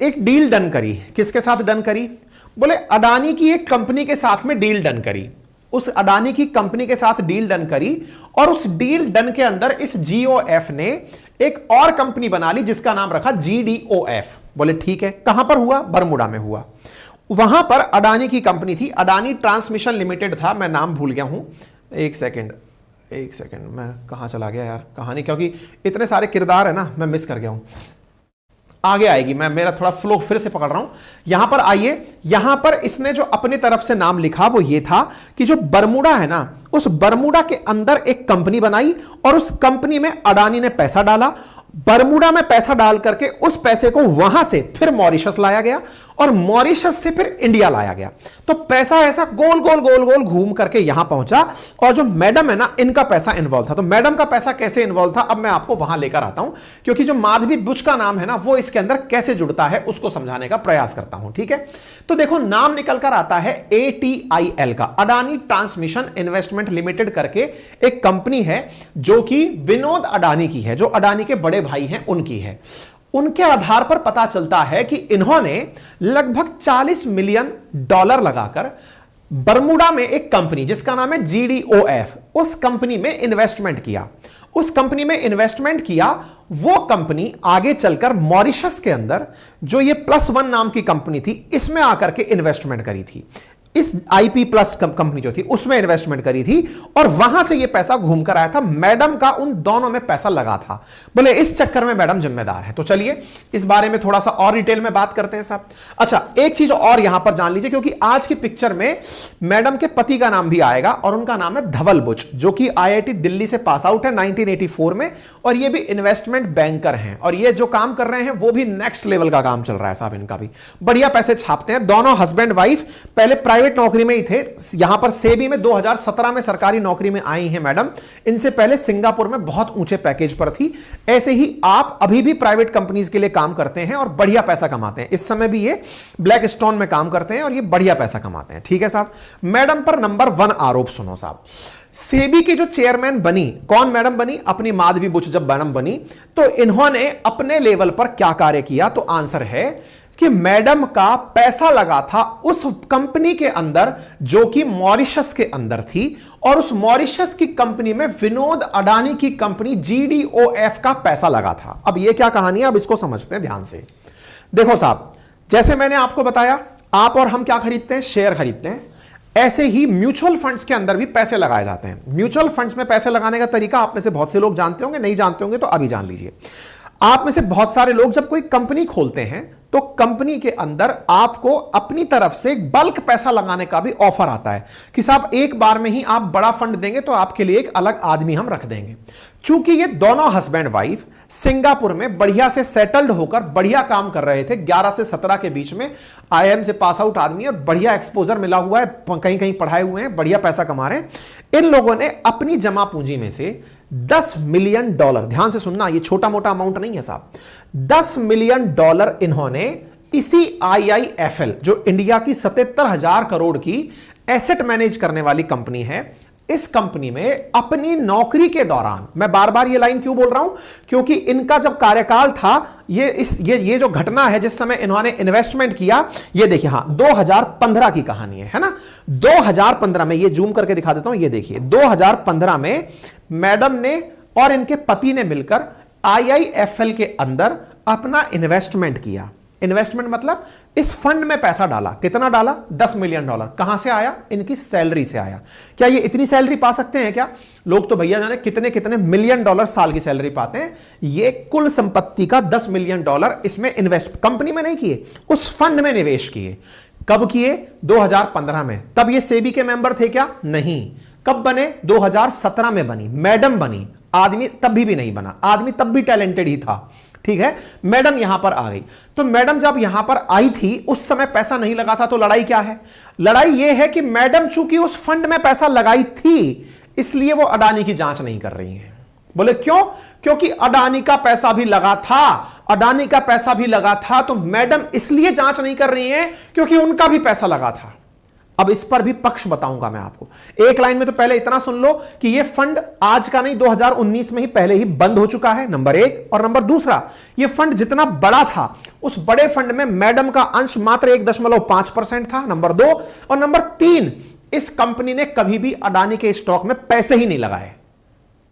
एक डील डन करी। किसके साथ डन करी? बोले अडानी की एक कंपनी के साथ में डील डन करी। उस अडानी की कंपनी के साथ डील डन करी और उस डील डन के अंदर इस GOF ने एक और कंपनी बना ली जिसका नाम रखा GDOF। बोले ठीक है। कहां पर हुआ? बरमूडा में हुआ। वहां पर अडानी की कंपनी थी, अडानी ट्रांसमिशन लिमिटेड था, मैं नाम भूल गया हूं। एक सेकंड मैं कहां चला गया यार कहानी, क्योंकि इतने सारे किरदार है ना, मैं मिस कर गया हूं। आगे आएगी, मैं मेरा थोड़ा फ्लो फिर से पकड़ रहा हूं। यहां पर आइए, यहां पर इसने जो अपनी तरफ से नाम लिखा वो ये था कि जो बरमूडा है ना, उस बरमूडा के अंदर एक कंपनी बनाई और उस कंपनी में अडानी ने पैसा डाला। बरमूडा में पैसा डाल करके उस पैसे को वहां से फिर मॉरिशस लाया गया और मॉरिशस से फिर इंडिया लाया गया। तो पैसा ऐसा गोल गोल गोल गोल घूम करके यहां पहुंचा और जो मैडम है ना, इनका पैसा इन्वॉल्व था। तो मैडम का पैसा कैसे इन्वॉल्व था, अब मैं आपको वहां लेकर आता हूं, क्योंकि जो माधवी बुच का नाम है ना, वो इसके अंदर कैसे जुड़ता है उसको समझाने का प्रयास करता हूं। ठीक है, तो देखो नाम निकल कर आता है ATIL का, अडानी ट्रांसमिशन इन्वेस्टमेंट लिमिटेड करके एक कंपनी है जो कि विनोद अडानी की है, जो अडानी के बड़े भाई हैं उनकी है। उनके आधार पर पता चलता है कि इन्होंने लगभग $40 मिलियन लगाकर बरमूडा में एक कंपनी जिसका नाम है GDOF, उस कंपनी में इन्वेस्टमेंट किया। उस कंपनी में इन्वेस्टमेंट किया, वो कंपनी आगे चलकर मॉरिशस के अंदर जो ये +1 नाम की कंपनी थी, इसमें आकर के इन्वेस्टमेंट करी थी। इस IP प्लस कंपनी जो थी उसमें इन्वेस्टमेंट करी थी और वहां से ये पैसा घूम कर आया था। मैडम का उन दोनों में पैसा लगा था। बोले इस चक्कर में मैडम जिम्मेदार है। तो चलिए इस बारे में थोड़ा सा और डिटेल में बात करते हैं साहब। अच्छा, एक चीज और यहां पर जान लीजिए, क्योंकि आज की पिक्चर में मैडम के पति का नाम भी आएगा और उनका नाम है धवल बुच, जो कि IIT दिल्ली से पास आउट है 1984 में, और ये भी इन्वेस्टमेंट बैंकर हैं और ये जो काम कर रहे हैं वो भी नेक्स्ट लेवल का काम चल रहा है साहब। इनका भी बढ़िया पैसे छापते हैं। दोनों हस्बैंड वाइफ पहले प्राइवेट नौकरी में ही थे। यहां पर सेबी में 2017 में सरकारी नौकरी में आई हैं मैडम। इनसे पहले सिंगापुर में बहुत ऊंचे पैकेज पर थी। ऐसे ही आप अभी भी प्राइवेट कंपनीज के लिए काम करते हैं और बढ़िया पैसा कमाते हैं। इस समय भी ये ब्लैक स्टोन में काम करते हैं और ये बढ़िया पैसा कमाते हैं। ठीक है साहब। मैडम पर नंबर 1 आरोप सुनो साहब। सेबी की जो चेयरमैन बनी, कौन मैडम बनी? अपनी माधवी बुच जब मैडम बनी तो इन्होंने अपने लेवल पर क्या कार्य किया? तो आंसर है कि मैडम का पैसा लगा था उस कंपनी के अंदर जो कि मॉरिशस के अंदर थी, और उस मॉरिशस की कंपनी में विनोद अडानी की कंपनी GDOF का पैसा लगा था। अब यह क्या कहानी है, अब इसको समझते हैं ध्यान से। देखो साहब, जैसे मैंने आपको बताया, आप और हम क्या खरीदते हैं? शेयर खरीदते हैं। ऐसे ही म्यूचुअल फंड्स के अंदर भी पैसे लगाए जाते हैं। म्यूचुअल फंड्स में पैसे लगाने का तरीका आप में से बहुत से लोग जानते होंगे, नहीं जानते होंगे तो अभी जान लीजिए। आप में से बहुत सारे लोग जब कोई कंपनी खोलते हैं तो कंपनी के अंदर आपको अपनी तरफ से बल्क पैसा लगाने का भी ऑफर आता है कि साहब एक बार में ही आप बड़ा फंड देंगे तो आपके लिए एक अलग आदमी हम रख देंगे। चूंकि ये दोनों हस्बैंड वाइफ सिंगापुर में बढ़िया से सेटल्ड होकर बढ़िया काम कर रहे थे, 11 से 17 के बीच में IIM से पास आउट आदमी और बढ़िया एक्सपोजर मिला हुआ है, कहीं कहीं पढ़ाए हुए हैं, बढ़िया पैसा कमा रहे हैं। इन लोगों ने अपनी जमा पूंजी में से $10 मिलियन, ध्यान से सुनना, ये छोटा मोटा अमाउंट नहीं है साहब, $10 मिलियन इन्होंने इसी IIFL जो इंडिया की 77,000 करोड़ की एसेट मैनेज करने वाली कंपनी है, इस कंपनी में अपनी नौकरी के दौरान, मैं बार बार ये लाइन क्यों बोल रहा हूं, क्योंकि इनका जब कार्यकाल था, ये जो घटना है जिस समय इन्होंने इन्वेस्टमेंट किया, ये देखिए, हाँ 2015 की कहानी है ना। 2015 में, ये जूम करके दिखा देता हूं, ये देखिए 2015 में मैडम ने और इनके पति ने मिलकर IIFL के अंदर अपना इन्वेस्टमेंट किया। इन्वेस्टमेंट मतलब इस फंड में पैसा डाला। कितना डाला? $10 मिलियन। कहां से आया? इनकी सैलरी से आया। क्या ये इतनी सैलरी पा सकते हैं क्या? लोग तो भैया जाने कितने कितने मिलियन डॉलर साल की सैलरी पाते हैं। ये कुल संपत्ति का $10 मिलियन इसमें इन्वेस्ट कंपनी में नहीं किए, उस फंड में निवेश किए। कब किए? 2015 में। तब ये सेबी के मेंबर थे क्या? नहीं। कब बने? 2017 में बनी। मैडम बनी, आदमी तब भी नहीं बना, आदमी तब भी टैलेंटेड ही था। ठीक है। मैडम यहां पर आ गई, तो मैडम जब यहां पर आई थी उस समय पैसा नहीं लगा था, तो लड़ाई क्या है? लड़ाई यह है कि मैडम चूंकि उस फंड में पैसा लगाई थी, इसलिए वो अडानी की जांच नहीं कर रही है। बोले क्यों? क्योंकि अडानी का पैसा भी लगा था, अडानी का पैसा भी लगा था, तो मैडम इसलिए जांच नहीं कर रही है क्योंकि उनका भी पैसा लगा था। अब इस पर भी पक्ष बताऊंगा मैं आपको, एक लाइन में तो पहले इतना सुन लो कि यह फंड आज का नहीं, 2019 में ही पहले ही बंद हो चुका है, नंबर एक। और नंबर दूसरा, यह फंड जितना बड़ा था उस बड़े फंड में मैडम का अंश मात्र 1.5% था, नंबर दो। और नंबर तीन, इस कंपनी ने कभी भी अडानी के स्टॉक में पैसे ही नहीं लगाए।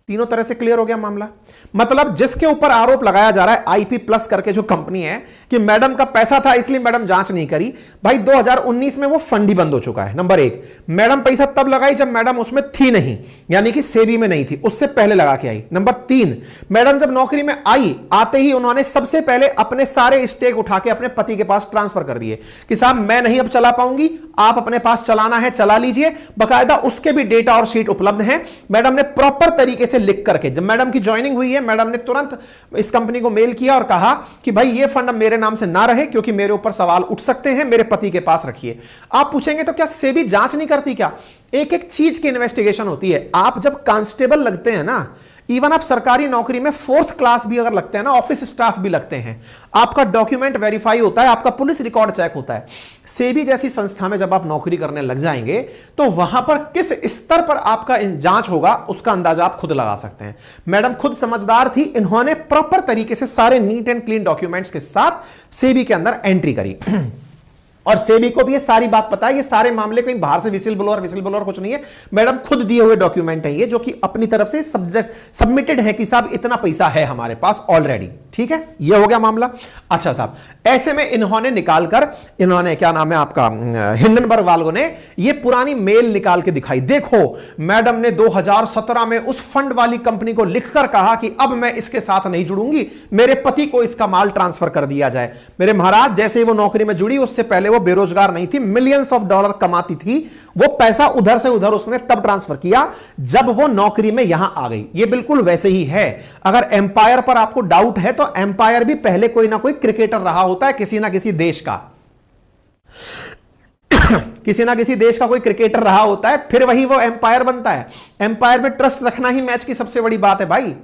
तीनों तरह से क्लियर हो गया मामला। मतलब जिसके ऊपर आरोप लगाया जा रहा है आईपी प्लस करके जो कंपनी है कि मैडम का पैसा था इसलिए मैडम जांच नहीं करी, भाई 2019 में वो फंड ही बंद हो चुका है। नंबर एक, मैडम पैसा तब लगाई जब मैडम उसमें थी नहीं, यानी कि सेबी में नहीं थी, उससे पहले लगा के आई। नंबर तीन, मैडम जब नौकरी में आई, आते ही उन्होंने सबसे पहले अपने सारे स्टेक उठा के अपने पति के पास ट्रांसफर कर दिए कि साहब मैं नहीं अब चला पाऊंगी, आप अपने पास चलाना है चला लीजिए। बकायदा उसके भी डेटा और शीट उपलब्ध हैं। मैडम ने प्रॉपर तरीके से लिख करके, जब मैडम की ज्वाइनिंग हुई है, मैडम ने तुरंत इस कंपनी को मेल किया और कहा कि भाई ये फंड मेरे नाम से ना रहे क्योंकि मेरे ऊपर सवाल उठ सकते हैं, मेरे पति के पास रखिए। आप पूछेंगे तो क्या सेबी जांच नहीं करती क्या? एक एक चीज की इन्वेस्टिगेशन होती है। आप जब कांस्टेबल लगते हैं ना, इवन आप सरकारी नौकरी में 4th क्लास भी अगर लगते हैं ना, ऑफिस स्टाफ भी लगते हैं, आपका डॉक्यूमेंट वेरीफाई होता है, आपका पुलिस रिकॉर्ड चेक होता है। सेबी जैसी संस्था में जब आप नौकरी करने लग जाएंगे तो वहां पर किस स्तर पर आपका जांच होगा उसका अंदाजा आप खुद लगा सकते हैं। मैडम खुद समझदार थी, इन्होंने प्रॉपर तरीके से सारे नीट एंड क्लीन डॉक्यूमेंट्स के साथ सेबी के अंदर एंट्री करी। और सेबी को भी ये सारी बात पता है, ये सारे मामले कहीं बाहर से विसिल ब्लोअर कुछ नहीं है, मैडम खुद दिए हुए डॉक्यूमेंट है ये, जो कि अपनी तरफ से सबमिटेड है कि साहब इतना पैसा है हमारे पास ऑलरेडी। ठीक है, ये हो गया मामला। अच्छा साहब, ऐसे में इन्होंने निकालकर, इन्होंने क्या नाम है आपका, हिंडनबर्ग वालों ने ये पुरानी मेल निकाल के दिखाई। देखो मैडम ने 2017 में उस फंड वाली कंपनी को लिखकर कहा कि अब मैं इसके साथ नहीं जुड़ूंगी, मेरे पति को इसका माल ट्रांसफर कर दिया जाए। मेरे महाराज, जैसे ही वो नौकरी में जुड़ी उससे पहले बेरोजगार नहीं थी, मिलियंस ऑफ डॉलर कमाती थी, वो पैसा उधर से उधर उसने तब ट्रांसफर किया जब वो नौकरी में यहां आ गई। ये बिल्कुल वैसे ही है। अगर एम्पायर पर आपको डाउट है तो एम्पायर भी पहले कोई ना कोई क्रिकेटर रहा होता है, किसी ना किसी देश का किसी ना किसी देश का कोई क्रिकेटर रहा होता है, फिर वही वो एम्पायर बनता है। एम्पायर में ट्रस्ट रखना ही मैच की सबसे बड़ी बात है भाई,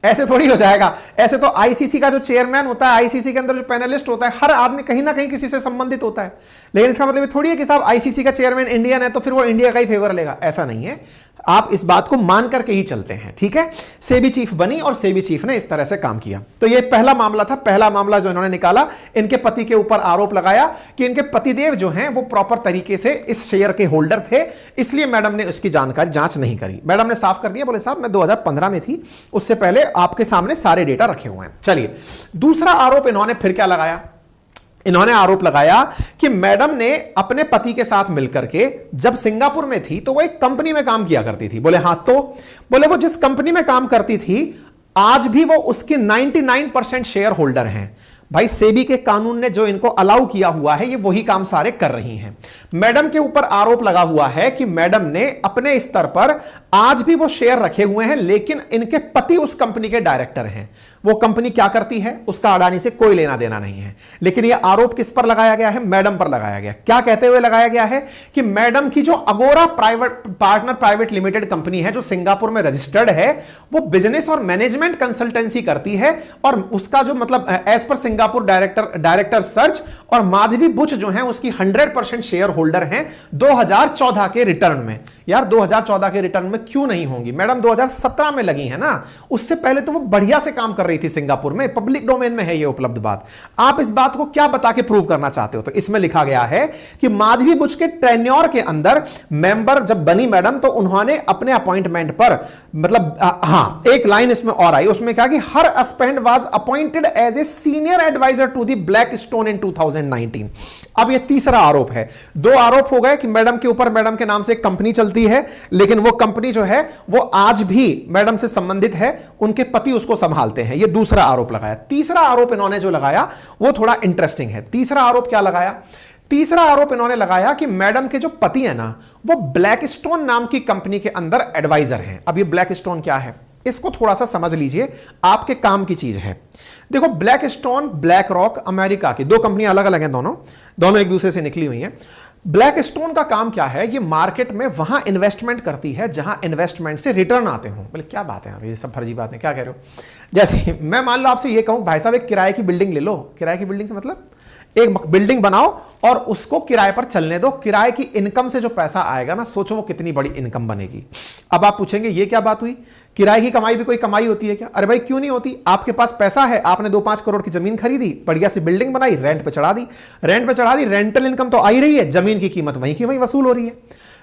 ऐसे थोड़ी हो जाएगा। ऐसे तो आईसीसी का जो चेयरमैन होता है, आईसीसी के अंदर जो पैनलिस्ट होता है, हर आदमी कहीं ना कहीं किसी से संबंधित होता है। लेकिन इसका मतलब ये थोड़ी है कि साहब आईसीसी का चेयरमैन इंडियन है तो फिर वो इंडिया का ही फेवर लेगा, ऐसा नहीं है। आप इस बात को मान करके ही चलते हैं। ठीक है, सेबी चीफ बनी और सेबी चीफ ने इस तरह से काम किया। तो ये पहला मामला था, पहला मामला जो इन्होंने निकाला, इनके पति के ऊपर आरोप लगाया कि इनके पतिदेव जो हैं वो प्रॉपर तरीके से इस शेयर के होल्डर थे, इसलिए मैडम ने उसकी जानकारी जांच नहीं करी। मैडम ने साफ कर दिया, बोले साहब मैं 2015 में थी, उससे पहले आपके सामने सारे डेटा रखे हुए हैं। चलिए, दूसरा आरोप इन्होंने फिर क्या लगाया? इन्होंने आरोप लगाया कि मैडम ने अपने पति के साथ मिलकर के जब सिंगापुर में थी तो वो एक कंपनी में काम किया करती थी। बोले हाँ, तो बोले वो जिस कंपनी में काम करती थी आज भी वो उसकी 99% शेयर होल्डर हैं। भाई सेबी के कानून ने जो इनको अलाउ किया हुआ है ये वही काम सारे कर रही हैं। मैडम के ऊपर आरोप लगा हुआ है कि मैडम ने अपने स्तर पर आज भी वो शेयर रखे हुए हैं, लेकिन इनके पति उस कंपनी के डायरेक्टर हैं। वो कंपनी क्या करती है उसका अडानी से कोई लेना देना नहीं है। लेकिन ये आरोप किस पर लगाया गया है? मैडम पर लगाया गया। क्या कहते हुए लगाया गया है कि मैडम की जो अगोरा प्राइवेट लिमिटेड कंपनी है जो सिंगापुर में रजिस्टर्ड है, वो बिजनेस और मैनेजमेंट कंसल्टेंसी करती है और उसका जो मतलब as per Singapore director search और माधवी बुच जो है उसकी 100% शेयर होल्डर हैं 2014 के रिटर्न में। यार 2014 के रिटर्न में क्यों नहीं होंगी? मैडम 2017 में लगी है ना, उससे पहले तो वो बढ़िया से काम कर रही थी सिंगापुर में, पब्लिक डोमेन में है ये उपलब्ध बात। आप इस बात को क्या बता के प्रूव करना चाहते हो? तो इसमें लिखा गया है कि माधवी बुच के टेन्योर के अंदर मेंबर जब बनी मैडम तो उन्होंने अपने अपॉइंटमेंट पर मतलब हां एक लाइन इसमें और आई, उसमें क्या कि her husband was appointed as a senior advisor to the Blackstone in 2019। अब ये तीसरा आरोप है। दो आरोप हो गए कि मैडम के ऊपर मैडम के नाम से एक कंपनी चलती है, लेकिन वो कंपनी जो है वो आज भी मैडम से संबंधित है, उनके पति उसको संभालते हैं। ये दूसरा आरोप लगाया। तीसरा आरोप इन्होंने जो लगाया वो थोड़ा इंटरेस्टिंग है। तीसरा आरोप क्या लगाया? तीसरा आरोप इन्होंने लगाया कि मैडम के जो पति है ना वो ब्लैक स्टोन नाम की कंपनी के अंदर एडवाइजर हैं। अब ये ब्लैक स्टोन क्या है? इसको थोड़ा सा समझ लीजिए, आपके काम की चीज है। देखो, black stone, black rock, America की दो कंपनियां अलग अलग हैं, दोनों एक दूसरे से निकली हुई हैं। ब्लैक स्टोन का काम क्या है? ये मार्केट में वहां इन्वेस्टमेंट करती है जहां इन्वेस्टमेंट से रिटर्न आते हो। बोले क्या बात है, ये सब फर्जी बात है, क्या कह रहे हो? जैसे मैं मान लो आपसे ये कहूं, भाई साहब एक किराए की बिल्डिंग ले लो। किराए की बिल्डिंग से मतलब एक बिल्डिंग बनाओ और उसको किराए पर चलने दो। किराए की इनकम से जो पैसा आएगा ना, सोचो वो कितनी बड़ी इनकम बनेगी। अब आप पूछेंगे ये क्या बात हुई, किराए की कमाई भी कोई कमाई होती है क्या? अरे भाई क्यों नहीं होती। आपके पास पैसा है, आपने 2-5 करोड़ की जमीन खरीदी, बढ़िया सी बिल्डिंग बनाई, रेंट पे चढ़ा दी, रेंटल इनकम तो आ ही रही है, जमीन की कीमत वहीं की वहीं वसूल हो रही है।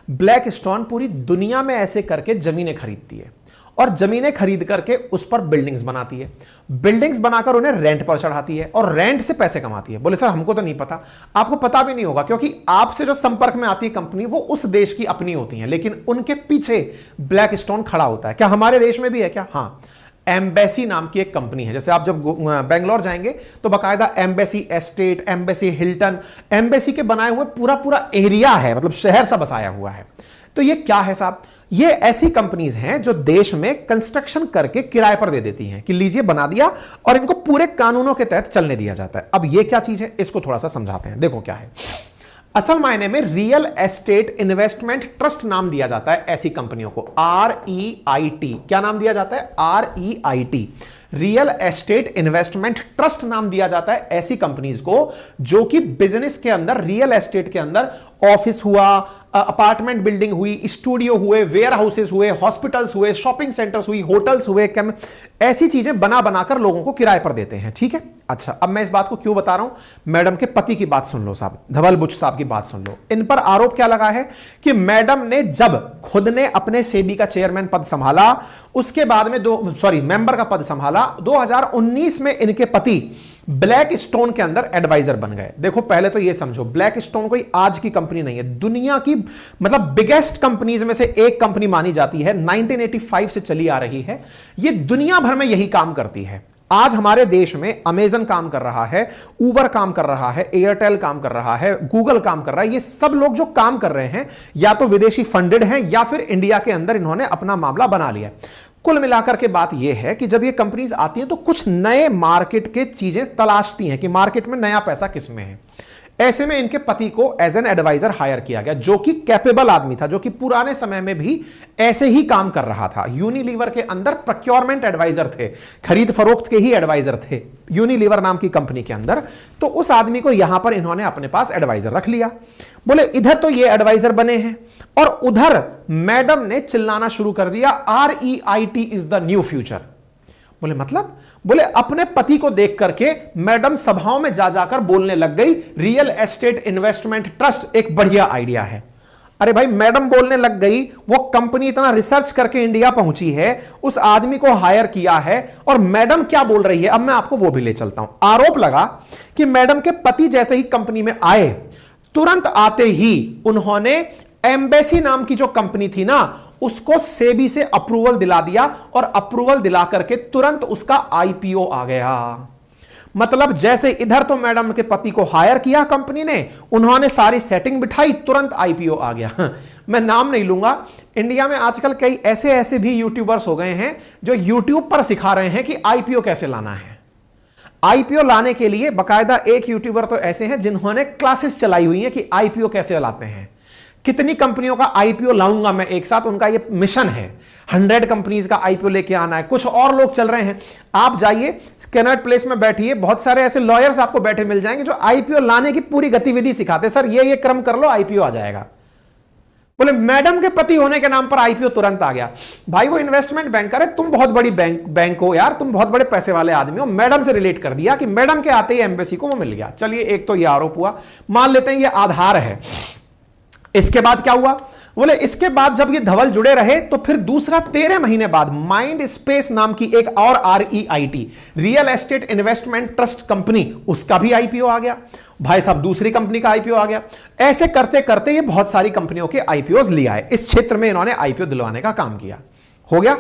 ब्लैक स्टोन पूरी दुनिया में ऐसे करके जमीनें खरीदती है और जमीनें खरीद करके उस पर बिल्डिंग्स बनाती है, बिल्डिंग्स बनाकर उन्हें रेंट पर चढ़ाती है और रेंट से पैसे कमाती है। बोले सर हमको तो नहीं पता। आपको पता भी नहीं होगा, क्योंकि आपसे जो संपर्क में आती है कंपनी वो उस देश की अपनी होती है, लेकिन उनके पीछे ब्लैक स्टोन खड़ा होता है। क्या हमारे देश में भी है क्या? हाँ, एम्बेसी नाम की एक कंपनी है। जैसे आप जब बेंगलोर जाएंगे तो बाकायदा embassy estate, embassy Hilton, embassy के बनाए हुए पूरा एरिया है, मतलब शहर सा बसाया हुआ है। तो ये क्या है साहब? ये ऐसी कंपनीज हैं जो देश में कंस्ट्रक्शन करके किराए पर दे देती हैं कि लीजिए बना दिया, और इनको पूरे कानूनों के तहत चलने दिया जाता है। अब ये क्या चीज है, इसको थोड़ा सा समझाते हैं। देखो क्या है, असल मायने में रियल एस्टेट इन्वेस्टमेंट ट्रस्ट नाम दिया जाता है ऐसी कंपनियों को, REIT। क्या नाम दिया जाता है? REIT, real estate investment trust नाम दिया जाता है ऐसी कंपनीज को जो कि बिजनेस के अंदर, रियल एस्टेट के अंदर ऑफिस हुआ, अपार्टमेंट बिल्डिंग हुई, स्टूडियो हुए, वेयर हाउसेस हुए, हॉस्पिटल्स हुए, शॉपिंग सेंटर्स हुई, होटल्स हुए, ऐसी चीजें बना बनाकर लोगों को किराए पर देते हैं। ठीक है, अच्छा अब मैं इस बात को क्यों बता रहा हूं? मैडम के पति की बात सुन लो साहब, धवल बुच साहब की बात सुन लो। इन पर आरोप क्या लगा है कि मैडम ने जब खुद ने अपने सेबी का चेयरमैन पद संभाला, उसके बाद में मेंबर का पद संभाला, 2019 में इनके पति ब्लैक स्टोन के अंदर एडवाइजर बन गए। देखो पहले तो ये समझो, ब्लैक स्टोन कोई आज की कंपनी नहीं है, दुनिया की मतलब बिगेस्ट कंपनीज में से एक कंपनी मानी जाती है, 1985 से चली आ रही है। ये दुनिया भर में यही काम करती है। आज हमारे देश में अमेजन काम कर रहा है, उबर काम कर रहा है, एयरटेल काम कर रहा है, गूगल काम कर रहा है। ये सब लोग जो काम कर रहे हैं या तो विदेशी फंडेड हैं या फिर इंडिया के अंदर इन्होंने अपना मामला बना लिया। कुल मिलाकर के बात यह है कि जब ये कंपनीज आती हैं तो कुछ नए मार्केट के चीजें तलाशती हैं कि मार्केट में नया पैसा किस में है। ऐसे में इनके पति को एज एन एडवाइजर हायर किया गया, जो कि कैपेबल आदमी था, जो कि पुराने समय में भी ऐसे ही काम कर रहा था। यूनिलीवर के अंदर प्रोक्योरमेंट एडवाइजर थे, खरीद फरोख्त के ही एडवाइजर थे यूनिलीवर नाम की कंपनी के अंदर। तो उस आदमी को यहां पर इन्होंने अपने पास एडवाइजर रख लिया। बोले इधर तो ये एडवाइजर बने हैं और उधर मैडम ने चिल्लाना शुरू कर दिया, REIT is the new future. बोले मतलब? बोले अपने पति को देख करके मैडम सभाओं में जा जाकर बोलने लग गई, रियल एस्टेट इन्वेस्टमेंट ट्रस्ट एक बढ़िया आइडिया है। अरे भाई मैडम बोलने लग गई, वो कंपनी इतना रिसर्च करके इंडिया पहुंची है, उस आदमी को हायर किया है, और मैडम क्या बोल रही है अब मैं आपको वो भी ले चलता हूं। आरोप लगा कि मैडम के पति जैसे ही कंपनी में आए, तुरंत आते ही उन्होंने एम्बेसी नाम की जो कंपनी थी ना, उसको सेबी से अप्रूवल दिला दिया, और अप्रूवल दिला करके तुरंत उसका IPO आ गया। मतलब जैसे इधर तो मैडम के पति को हायर किया कंपनी ने, उन्होंने सारी सेटिंग बिठाई, तुरंत IPO आ गया। मैं नाम नहीं लूंगा, इंडिया में आजकल कई ऐसे भी यूट्यूबर्स हो गए हैं जो यूट्यूब पर सिखा रहे हैं कि IPO कैसे लाना है। IPO लाने के लिए बकायदा एक यूट्यूबर तो ऐसे हैं जिन्होंने क्लासेस चलाई हुई हैं कि IPO कैसे लाते हैं। कितनी कंपनियों का IPO लाऊंगा मैं एक साथ, उनका ये मिशन है। 100 कंपनीज का IPO लेके आना है। कुछ और लोग चल रहे हैं, आप जाइए कैनॉट प्लेस में बैठिए, बहुत सारे ऐसे लॉयर्स आपको बैठे मिल जाएंगे जो IPO लाने की पूरी गतिविधि सिखाते। सर ये क्रम कर लो, IPO आ जाएगा। बोले मैडम के पति होने के नाम पर IPO तुरंत आ गया। भाई वो इन्वेस्टमेंट बैंकर है, तुम बहुत बड़ी बैंक हो यार, तुम बहुत बड़े पैसे वाले आदमी हो। मैडम से रिलेट कर दिया कि मैडम के आते ही एम्बेसी को वो मिल गया। चलिए एक तो ये आरोप हुआ, मान लेते हैं ये आधार है। इसके बाद क्या हुआ? बोले इसके बाद जब ये धवल जुड़े रहे तो फिर दूसरा 13 महीने बाद माइंड स्पेस नाम की एक और REIT, real estate investment trust company, उसका भी IPO आ गया। भाई साहब दूसरी कंपनी का IPO आ गया। ऐसे करते करते ये बहुत सारी कंपनियों के IPOs ले आए। इस क्षेत्र में इन्होंने IPO दिलवाने का काम किया। हो गया।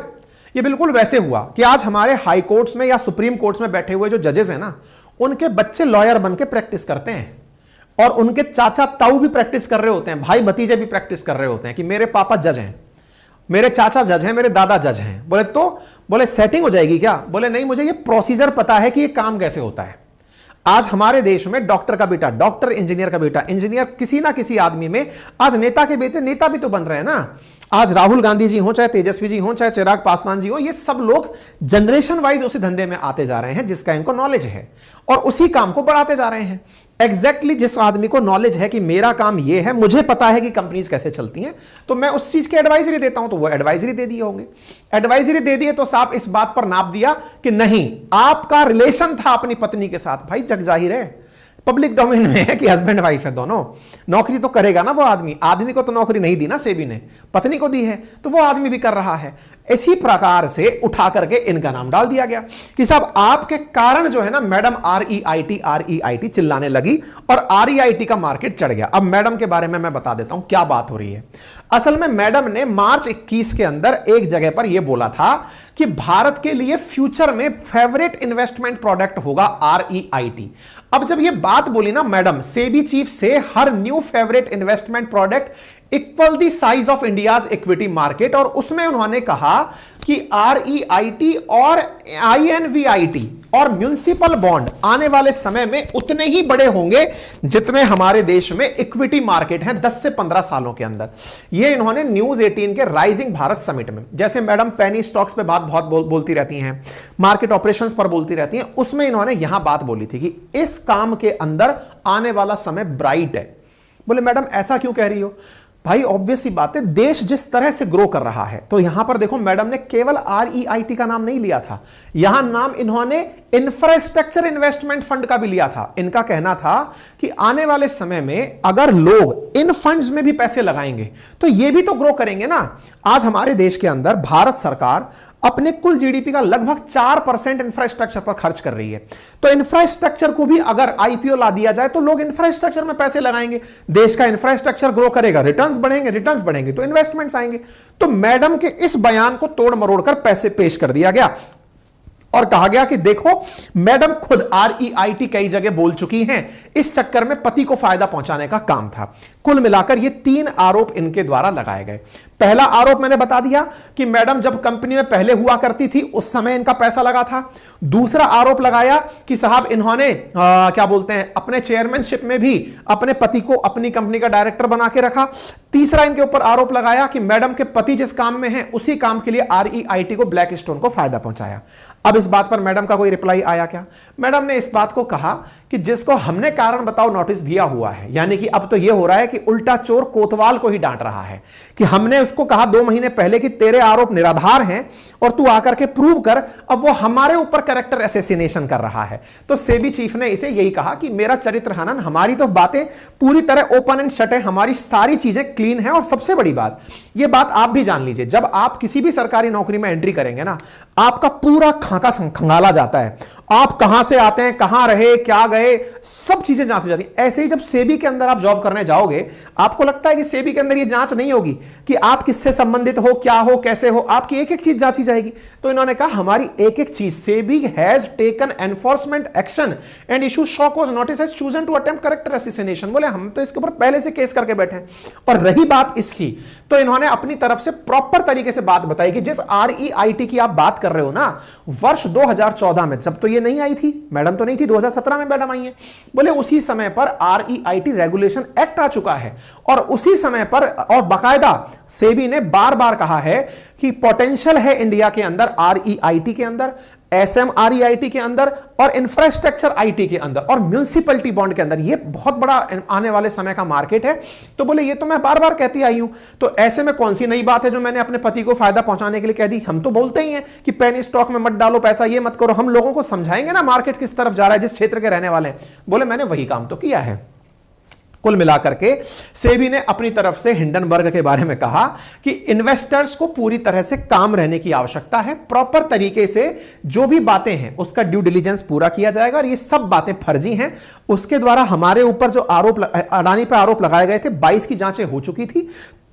ये बिल्कुल वैसे हुआ कि आज हमारे हाई कोर्ट्स में या सुप्रीम कोर्ट्स में बैठे हुए जो जजेस हैं ना, उनके बच्चे लॉयर बन के प्रैक्टिस करते हैं, और उनके चाचा ताऊ भी प्रैक्टिस कर रहे होते हैं, भाई भतीजे भी प्रैक्टिस कर रहे होते हैं कि मेरे पापा जज हैं। मेरे चाचा जज हैं, मेरे दादा जज हैं। बोले तो बोले सेटिंग हो जाएगी क्या? बोले नहीं, मुझे ये प्रोसीजर पता है कि ये काम कैसे होता है। आज हमारे देश में डॉक्टर का बेटा डॉक्टर, इंजीनियर का बेटा इंजीनियर, किसी ना किसी आदमी में आज नेता के बेटे नेता भी तो बन रहे हैं ना। आज राहुल गांधी जी हो, चाहे तेजस्वी जी हो, चाहे चिराग पासवान जी हो, ये सब लोग जनरेशन वाइज उसी धंधे में आते जा रहे हैं जिसका इनको नॉलेज है और उसी काम को बढ़ाते जा रहे हैं। एग्जैक्टली जिस आदमी को नॉलेज है कि मेरा काम ये है, मुझे पता है कि कंपनीज कैसे चलती हैं, तो मैं उस चीज की एडवाइजरी देता हूं, तो वो एडवाइजरी दे दिए होंगे। एडवाइजरी दे दिए तो साहब इस बात पर नाप दिया कि नहीं, आपका रिलेशन था अपनी पत्नी के साथ। भाई जग जाहिर है, पब्लिक डोमेन में है कि हस्बैंड वाइफ है दोनों, नौकरी तो करेगा ना वो आदमी। आदमी को तो नौकरी नहीं दी ना सेबी ने, पत्नी को दी है, तो वो आदमी भी कर रहा है। इसी प्रकार से उठा करके इनका नाम डाल दिया गया कि साहब आपके कारण जो है ना मैडम REIT चिल्लाने लगी और REIT का मार्केट चढ़ गया। अब मैडम के बारे में मैं बता देता हूं क्या बात हो रही है। असल में मैडम ने मार्च 21 के अंदर एक जगह पर यह बोला था कि भारत के लिए फ्यूचर में फेवरेट इन्वेस्टमेंट प्रोडक्ट होगा REIT। अब जब यह बात बोली ना मैडम, सेबी चीफ से her new favourite investment product equal the size of India's equity market, और उसमें उन्होंने कहा कि REIT और INVIT और म्युनिसिपल बॉन्ड आने वाले समय में उतने ही बड़े होंगे जितने हमारे देश में इक्विटी मार्केट हैं 10 से 15 सालों के अंदर। यह इन्होंने न्यूज 18 के राइजिंग भारत समिट में, जैसे मैडम पेनी स्टॉक्स पे बात बहुत बोलती रहती हैं, मार्केट ऑपरेशंस पर बोलती रहती हैं, उसमें इन्होंने यहां बात बोली थी कि इस काम के अंदर आने वाला समय ब्राइट है। बोले मैडम ऐसा क्यों कह रही हो? भाई ऑब्वियस सी बात है, देश जिस तरह से ग्रो कर रहा है, तो यहां पर देखो मैडम ने केवल REIT का नाम नहीं लिया था, यहां नाम इन्होंने इंफ्रास्ट्रक्चर इन्वेस्टमेंट फंड का भी लिया था। इनका कहना था कि आने वाले समय में अगर लोग इन फंड्स में भी पैसे लगाएंगे तो ये भी तो ग्रो करेंगे ना। आज हमारे देश के अंदर भारत सरकार अपने कुल जीडीपी का लगभग 4% इंफ्रास्ट्रक्चर पर खर्च कर रही है, तो इंफ्रास्ट्रक्चर को भी अगर IPO ला दिया जाए तो लोग इंफ्रास्ट्रक्चर में पैसे लगाएंगे, देश का इंफ्रास्ट्रक्चर ग्रो करेगा, रिटर्न्स बढ़ेंगे तो इन्वेस्टमेंट्स आएंगे। तो मैडम के इस बयान को तोड़ मरोड़ कर पैसे पेश कर दिया गया और कहा गया कि देखो मैडम खुद REIT कई जगह बोल चुकी हैं, इस चक्कर में पति को फायदा पहुंचाने का काम था। कुल मिलाकर ये 3 आरोप इनके द्वारा लगाए गए। पहला आरोप मैंने बता दिया कि मैडम जब कंपनी में पहले हुआ करती थी उस समय इनका पैसा लगा था। दूसरा आरोप लगाया कि साहब इन्होंने क्या बोलते हैं, अपने चेयरमैनशिप में भी अपने पति को अपनी कंपनी का डायरेक्टर बना के रखा। तीसरा इनके ऊपर आरोप लगाया कि मैडम के पति जिस काम में है उसी काम के लिए REIT को, ब्लैक स्टोन को फायदा पहुंचाया। अब इस बात पर मैडम का कोई रिप्लाई आया क्या? मैडम ने इस बात को कहा कि जिसको हमने कारण बताओ नोटिस दिया हुआ है, यानी कि अब तो यह हो रहा है कि उल्टा चोर कोतवाल को ही डांट रहा है कि हमने उसको कहा 2 महीने पहले कि तेरे आरोप निराधार हैं और तू आकर के प्रूव कर, अब वो हमारे ऊपर कैरेक्टर असैसिनेशन कर रहा है। तो सेबी चीफ ने इसे यही कहा कि मेरा चरित्र हनन, हमारी तो बातें पूरी तरह ओपन एंड शट है, हमारी सारी चीजें क्लीन है। और सबसे बड़ी बात, यह बात आप भी जान लीजिए, जब आप किसी भी सरकारी नौकरी में एंट्री करेंगे ना, आपका पूरा खाका खंगाला जाता है, आप कहां से आते हैं, कहां रहे, क्या गए, सब चीजें जांची जाती हैं। ऐसे ही जब सेबी के अंदर आप जॉब करने जाओगे, आपको लगता है कि सेबी के अंदर ये जांच नहीं होगी कि आप किससे संबंधित हो, क्या हो, कैसे हो, आपकी एक एक चीज जांची जाएगी। तो इन्होंने कहा हमारी एक एक चीज, SEBI has taken enforcement action and issue show cause notice has chosen to attempt character assassination. बोले हम तो इसके ऊपर पहले से केस करके बैठे हैं। और रही बात इसकी, तो इन्होंने अपनी तरफ से प्रॉपर तरीके से बात बताई कि जिस REIT की आप बात कर रहे हो ना, वर्ष 2014 में, जब तो ये नहीं आई थी मैडम, तो नहीं थी, 2017 में मैडम आई है, बोले उसी समय पर REIT रेगुलेशन एक्ट आ चुका है और उसी समय पर, और बाकायदा सेबी ने बार बार कहा है कि पोटेंशियल है इंडिया के अंदर REIT के अंदर, SMREIT के अंदर और इंफ्रास्ट्रक्चर IT के अंदर और म्युनिसिपलिटी बॉन्ड के अंदर, ये बहुत बड़ा आने वाले समय का मार्केट है। तो बोले ये तो मैं बार बार कहती आई हूं, तो ऐसे में कौन सी नई बात है जो मैंने अपने पति को फायदा पहुंचाने के लिए कह दी? हम तो बोलते ही हैं कि पेनी स्टॉक में मत डालो पैसा, ये मत करो, हम लोगों को समझाएंगे ना मार्केट किस तरफ जा रहा है, जिस क्षेत्र के रहने वाले हैं। बोले मैंने वही काम तो किया है। कुल मिलाकर के सेबी ने अपनी तरफ से हिंडनबर्ग के बारे में कहा कि इन्वेस्टर्स को पूरी तरह से काम रहने की आवश्यकता है, प्रॉपर तरीके से जो भी बातें हैं उसका ड्यू डिलीजेंस पूरा किया जाएगा और ये सब बातें फर्जी हैं। उसके द्वारा हमारे ऊपर जो आरोप, अडानी पर आरोप लगाए गए थे, 22 की जांचें हो चुकी थी,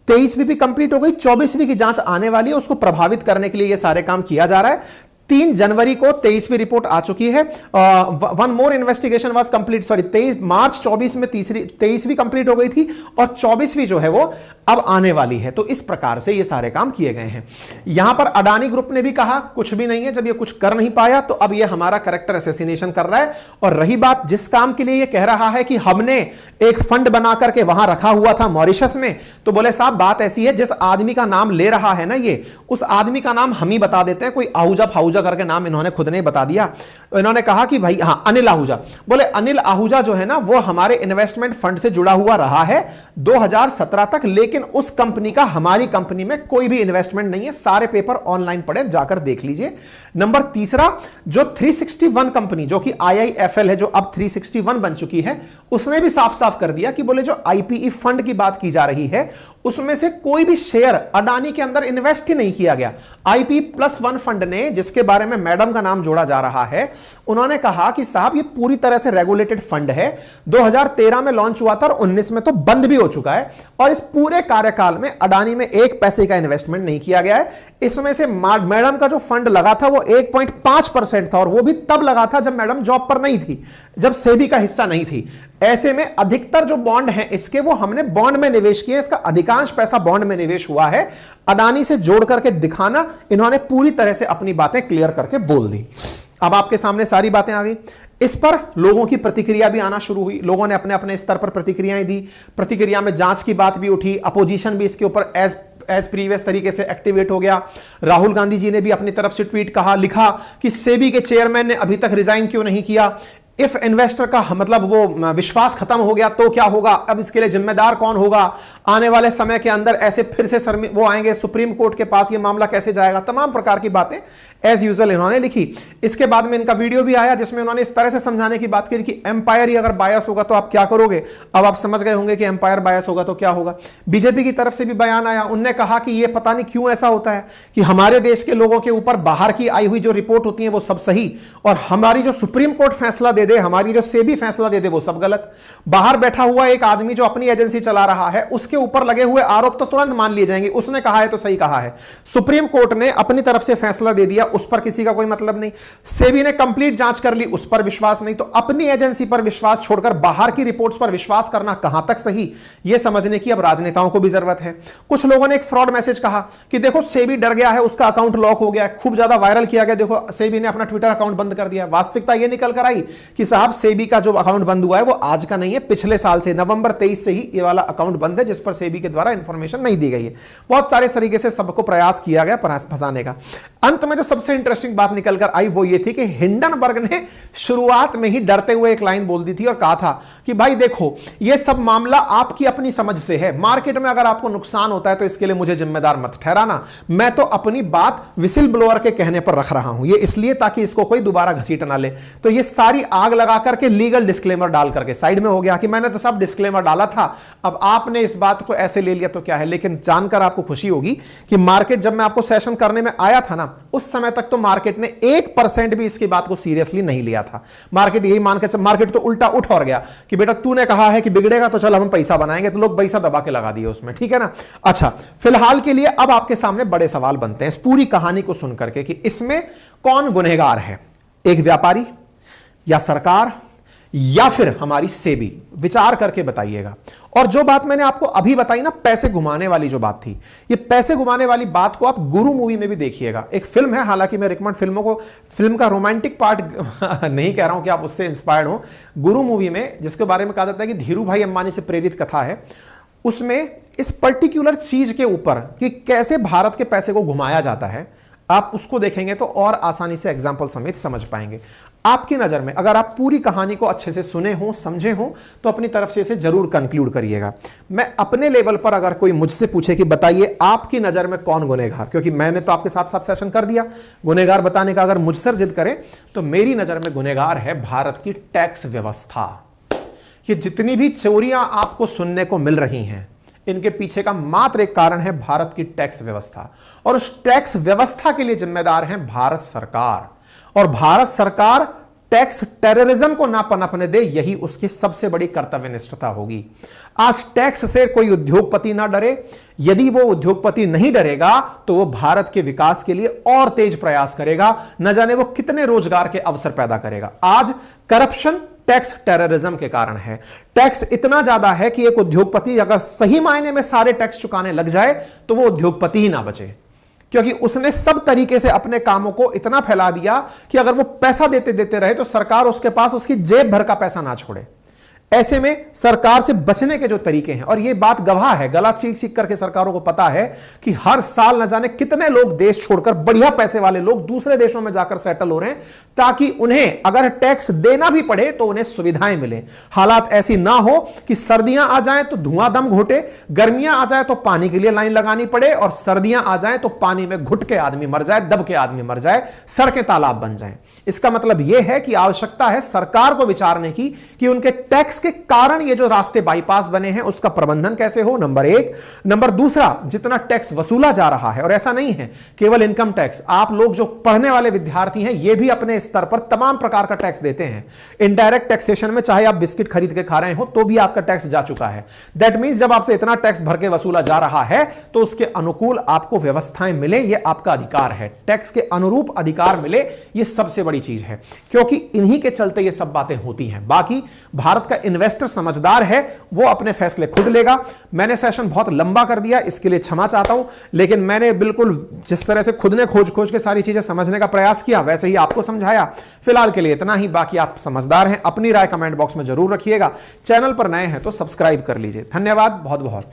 23वीं भी कंप्लीट हो गई, 24वीं की जांच आने वाली है, उसको प्रभावित करने के लिए ये सारे काम किया जा रहा है। 3 जनवरी को 23वीं रिपोर्ट आ चुकी है। One more investigation was complete, sorry 23 मार्च 24 में 23वीं कंप्लीट हो गई थी और 24वीं जो है वो अब आने वाली है। तो इस प्रकार से ये सारे काम किए गए हैं। यहां पर अडानी ग्रुप ने भी कहा कुछ भी नहीं है, जब ये कुछ कर नहीं पाया तो अब ये हमारा कैरेक्टर असैसिनेशन कर रहा है। और रही बात जिस काम के लिए ये कह रहा है कि हमने एक फंड बना करके वहां रखा हुआ था मॉरिशस में, तो बोले साहब बात ऐसी है, जिस आदमी का नाम ले रहा है ना ये, उस आदमी का नाम हम ही बता देते हैं। कोई आहूजा फाहूजा करके नाम इन्होंने खुद ने बता दिया। तो इन्होंने कहा कि भाई हाँ अनिल आहूजा, बोले अनिल आहूजा जो है ना वो हमारे इन्वेस्टमेंट फंड से जुड़ा हुआ रहा है 2017 तक, लेकिन उस कंपनी का हमारी कंपनी में कोई भी इन्वेस्टमेंट नहीं है। सारे पेपर ऑनलाइन पढ़े, जाकर देख लीजिए। नंबर तीसरा, जो 361 कंपनी जो कि IIFL है, जो अब 361 बन चुकी है, उसने भी साफ साफ कर दिया कि बोले जो IPE फंड की बात की जा रही है उसमें से कोई भी शेयर अडानी के अंदर इन्वेस्ट ही नहीं किया गया। IP+1 फंड ने, जिसके बारे में मैडम का नाम जोड़ा जा रहा है, उन्होंने कहा कि साहब ये पूरी तरह से रेगुलेटेड फंड है, 2013 में लॉन्च हुआ था और 19 में तो बंद भी हो चुका है, और इस पूरे कार्यकाल में अडानी में एक पैसे का इन्वेस्टमेंट नहीं किया गया है। इसमें से मैडम का जो फंड लगा था वो 1.5% था, और वो भी तब लगा था जब मैडम जॉब पर नहीं थी, जब सेबी का हिस्सा नहीं थी। ऐसे में अधिकतर जो बॉन्ड हैं इसके, वो हमने बॉन्ड में निवेश किए, इसका अधिकांश पैसा बॉन्ड में निवेश हुआ है। अडानी से जोड़ करके दिखाना, इन्होंने पूरी तरह से अपनी बातें क्लियर करके बोल दी। अब आपके सामने सारी बातें आ गई। इस पर लोगों की प्रतिक्रिया भी आना शुरू हुई, लोगों ने अपने अपने स्तर पर प्रतिक्रियाएं दी। प्रतिक्रिया में जांच की बात भी उठी, अपोजिशन भी इसके ऊपर एज प्रीवियस तरीके से एक्टिवेट हो गया। राहुल गांधी जी ने भी अपनी तरफ से ट्वीट लिखा कि सेबी के चेयरमैन ने अभी तक रिजाइन क्यों नहीं किया। इफ इन्वेस्टर का मतलब वो विश्वास खत्म हो गया तो क्या होगा, अब इसके लिए जिम्मेदार कौन होगा, आने वाले समय के अंदर ऐसे फिर से वो आएंगे सुप्रीम कोर्ट के पास, ये मामला कैसे जाएगा, तमाम प्रकार की बातें एज यूजुअल इन्होंने लिखी। इसके बाद में इनका वीडियो भी आया जिसमें उन्होंने इस तरह से समझाने की बात की कि एम्पायर ही अगर बायस होगा तो आप क्या करोगे। अब आप समझ गए होंगे कि एम्पायर बायस होगा तो क्या होगा। बीजेपी की तरफ से भी बयान आया, उनने कहा कि ये पता नहीं क्यों ऐसा होता है कि हमारे देश के लोगों के ऊपर बाहर की आई हुई जो रिपोर्ट होती है वो सब सही, और हमारी जो सुप्रीम कोर्ट फैसला दे दे, हमारी जो सेबी फैसला दे दे वो सब गलत। बाहर बैठा हुआ एक आदमी जो अपनी एजेंसी चला रहा है, उसके ऊपर लगे हुए आरोप तो तुरंत मान लिए जाएंगे, उसने कहा है तो सही कहा है। सुप्रीम कोर्ट ने अपनी तरफ से फैसला दे दिया, उस पर किसी का कोई मतलब नहीं। सेबी ने कंप्लीट जांच कर ली, उस पर विश्वास नहीं। तो अपनी एजेंसी पर विश्वास छोड़कर बाहर की रिपोर्ट्स पर विश्वास करना कहां तक सही, यह समझने की अब राजनेताओं को भी जरूरत है। कुछ लोगों ने एक फ्रॉड मैसेज कहा कि देखो सेबी डर गया है, उसका अकाउंट लॉक हो गया है, खूब ज्यादा वायरल किया गया, देखो सेबी ने अपना ट्विटर अकाउंट बंद कर दिया। वास्तविकता यह निकल कर आई कि साहब सेबी का जो अकाउंट बंद हुआ है वो आज का नहीं है, पिछले साल से नवंबर 23 से ही ये वाला अकाउंट बंद है, जिस पर सेबी के द्वारा इंफॉर्मेशन नहीं दी गई है। बहुत सारे तरीके से सबको प्रयास किया गया फंसाने का। अंत में जो सबसे इंटरेस्टिंग बात निकल कर आई वो ये थी कि हिंडनबर्ग ने शुरुआत में ही डरते हुए एक लाइन बोल दी थी और कहा था कि भाई देखो ये सब मामला आपकी अपनी समझ से है, मार्केट में अगर आपको नुकसान होता है तो इसके लिए मुझे जिम्मेदार मत ठहराना, मैं तो अपनी बात विसिल ब्लोअर के कहने पर रख रहा हूं, ये इसलिए ताकि इसको कोई दोबारा घसीट ना ले। तो ये सारी आग लगा करके लीगल डिस्क्लेमर डाल करके साइड में हो गया कि मैंने तो सब डिस्क्लेमर डाला था, अब आपने इस बात को ऐसे ले लिया तो क्या है। लेकिन जानकर आपको खुशी होगी कि मार्केट, जब मैं आपको सेशन करने में आया था ना, उस समय तक तो मार्केट ने 1% भी इसकी बात को सीरियसली नहीं लिया था। मार्केट यही मान के, मार्केट तो उल्टा उठ और गया कि बेटा तूने कहा है कि बिगड़ेगा तो चल हम पैसा बनाएंगे, तो लोग पैसा दबा के लगा दिए उसमें, ठीक है ना। अच्छा, फिलहाल के लिए अब आपके सामने बड़े सवाल बनते हैं इस पूरी कहानी को सुनकर के कि इसमें कौन गुनहगार है, एक व्यापारी या सरकार या फिर हमारी सेबी, विचार करके बताइएगा। और जो बात मैंने आपको अभी बताई ना, पैसे घुमाने वाली जो बात थी, ये पैसे घुमाने वाली बात को आप गुरु मूवी में भी देखिएगा। एक फिल्म है, हालांकि मैं रिकमेंड फिल्म का रोमांटिक पार्ट नहीं कह रहा हूं कि आप उससे इंस्पायर्ड हो। गुरु मूवी में, जिसके बारे में कहा जाता है कि धीरू भाई अंबानी से प्रेरित कथा है, उसमें इस पर्टिकुलर चीज के ऊपर कि कैसे भारत के पैसे को घुमाया जाता है, आप उसको देखेंगे तो और आसानी से एग्जाम्पल समेत समझ पाएंगे। आपकी नजर में अगर आप पूरी कहानी को अच्छे से सुने हो, समझे हो, तो अपनी तरफ से इसे जरूर कंक्लूड करिएगा। मैं अपने लेवल पर अगर कोई मुझसे पूछे कि बताइए आपकी नजर में कौन गुनहगार, क्योंकि मैंने तो आपके साथ साथ सेशन कर दिया गुनहगार बताने का, अगर मुझसे जिद करें तो मेरी नजर में गुनहगार है भारत की टैक्स व्यवस्था। ये जितनी भी चोरियां आपको सुनने को मिल रही हैं, इनके पीछे का मात्र एक कारण है भारत की टैक्स व्यवस्था, और उस टैक्स व्यवस्था के लिए जिम्मेदार है भारत सरकार। और भारत सरकार टैक्स टेररिज्म को ना पनपने दे, यही उसकी सबसे बड़ी कर्तव्यनिष्ठता होगी। आज टैक्स से कोई उद्योगपति ना डरे। यदि वो उद्योगपति नहीं डरेगा तो वो भारत के विकास के लिए और तेज प्रयास करेगा, न जाने वो कितने रोजगार के अवसर पैदा करेगा। आज करप्शन टैक्स टेररिज्म के कारण है। टैक्स इतना ज्यादा है कि एक उद्योगपति अगर सही मायने में सारे टैक्स चुकाने लग जाए तो वो उद्योगपति ही ना बचे, क्योंकि उसने सब तरीके से अपने कामों को इतना फैला दिया कि अगर वो पैसा देते देते रहे तो सरकार उसके पास उसकी जेब भर का पैसा ना छोड़े। ऐसे में सरकार से बचने के जो तरीके हैं, और ये बात गवाह है, गला चीख चीख करके सरकारों को पता है कि हर साल न जाने कितने लोग देश छोड़कर, बढ़िया पैसे वाले लोग दूसरे देशों में जाकर सेटल हो रहे हैं ताकि उन्हें अगर टैक्स देना भी पड़े तो उन्हें सुविधाएं मिले। हालात ऐसी ना हो कि सर्दियां आ जाएं तो धुआं दम घोटे, गर्मियां आ जाए तो पानी के लिए लाइन लगानी पड़े, और सर्दियां आ जाए तो पानी में घुट के आदमी मर जाए, दब के आदमी मर जाए, सड़कें तालाब बन जाएं। इसका मतलब यह है कि आवश्यकता है सरकार को विचारने की कि उनके टैक्स के कारण ये जो रास्ते बाईपास बने हैं उसका प्रबंधन कैसे हो, नंबर एक। नंबर दूसरा, जितना टैक्स वसूला जा रहा है, और ऐसा नहीं है केवल इनकम टैक्स, आप लोग जो पढ़ने वाले विद्यार्थी हैं ये भी अपने स्तर पर तमाम प्रकार का टैक्स देते हैं। इनडायरेक्ट टैक्सेशन में चाहे आप बिस्किट खरीद के खा रहे हो तो भी आपका टैक्स जा चुका है। दैट मींस जब आपसे इतना टैक्स भर के वसूला जा रहा है तो उसके अनुकूल आपको व्यवस्थाएं मिले, यह आपका अधिकार है। टैक्स के अनुरूप अधिकार मिले, यह सबसे बड़ी चीज है, क्योंकि इन्हीं के चलते ये सब बातें होती हैं। बाकी भारत का इन्वेस्टर समझदार है, वो अपने फैसले खुद लेगा। मैंने सेशन बहुत लंबा कर दिया, इसके लिए क्षमा चाहता हूं, लेकिन मैंने बिल्कुल जिस तरह से खुद ने खोज खोज के सारी चीजें समझने का प्रयास किया वैसे ही आपको समझाया। फिलहाल के लिए इतना ही। बाकी आप समझदार हैं, अपनी राय कमेंट बॉक्स में जरूर रखिएगा। चैनल पर नए हैं तो सब्सक्राइब कर लीजिए। धन्यवाद बहुत बहुत।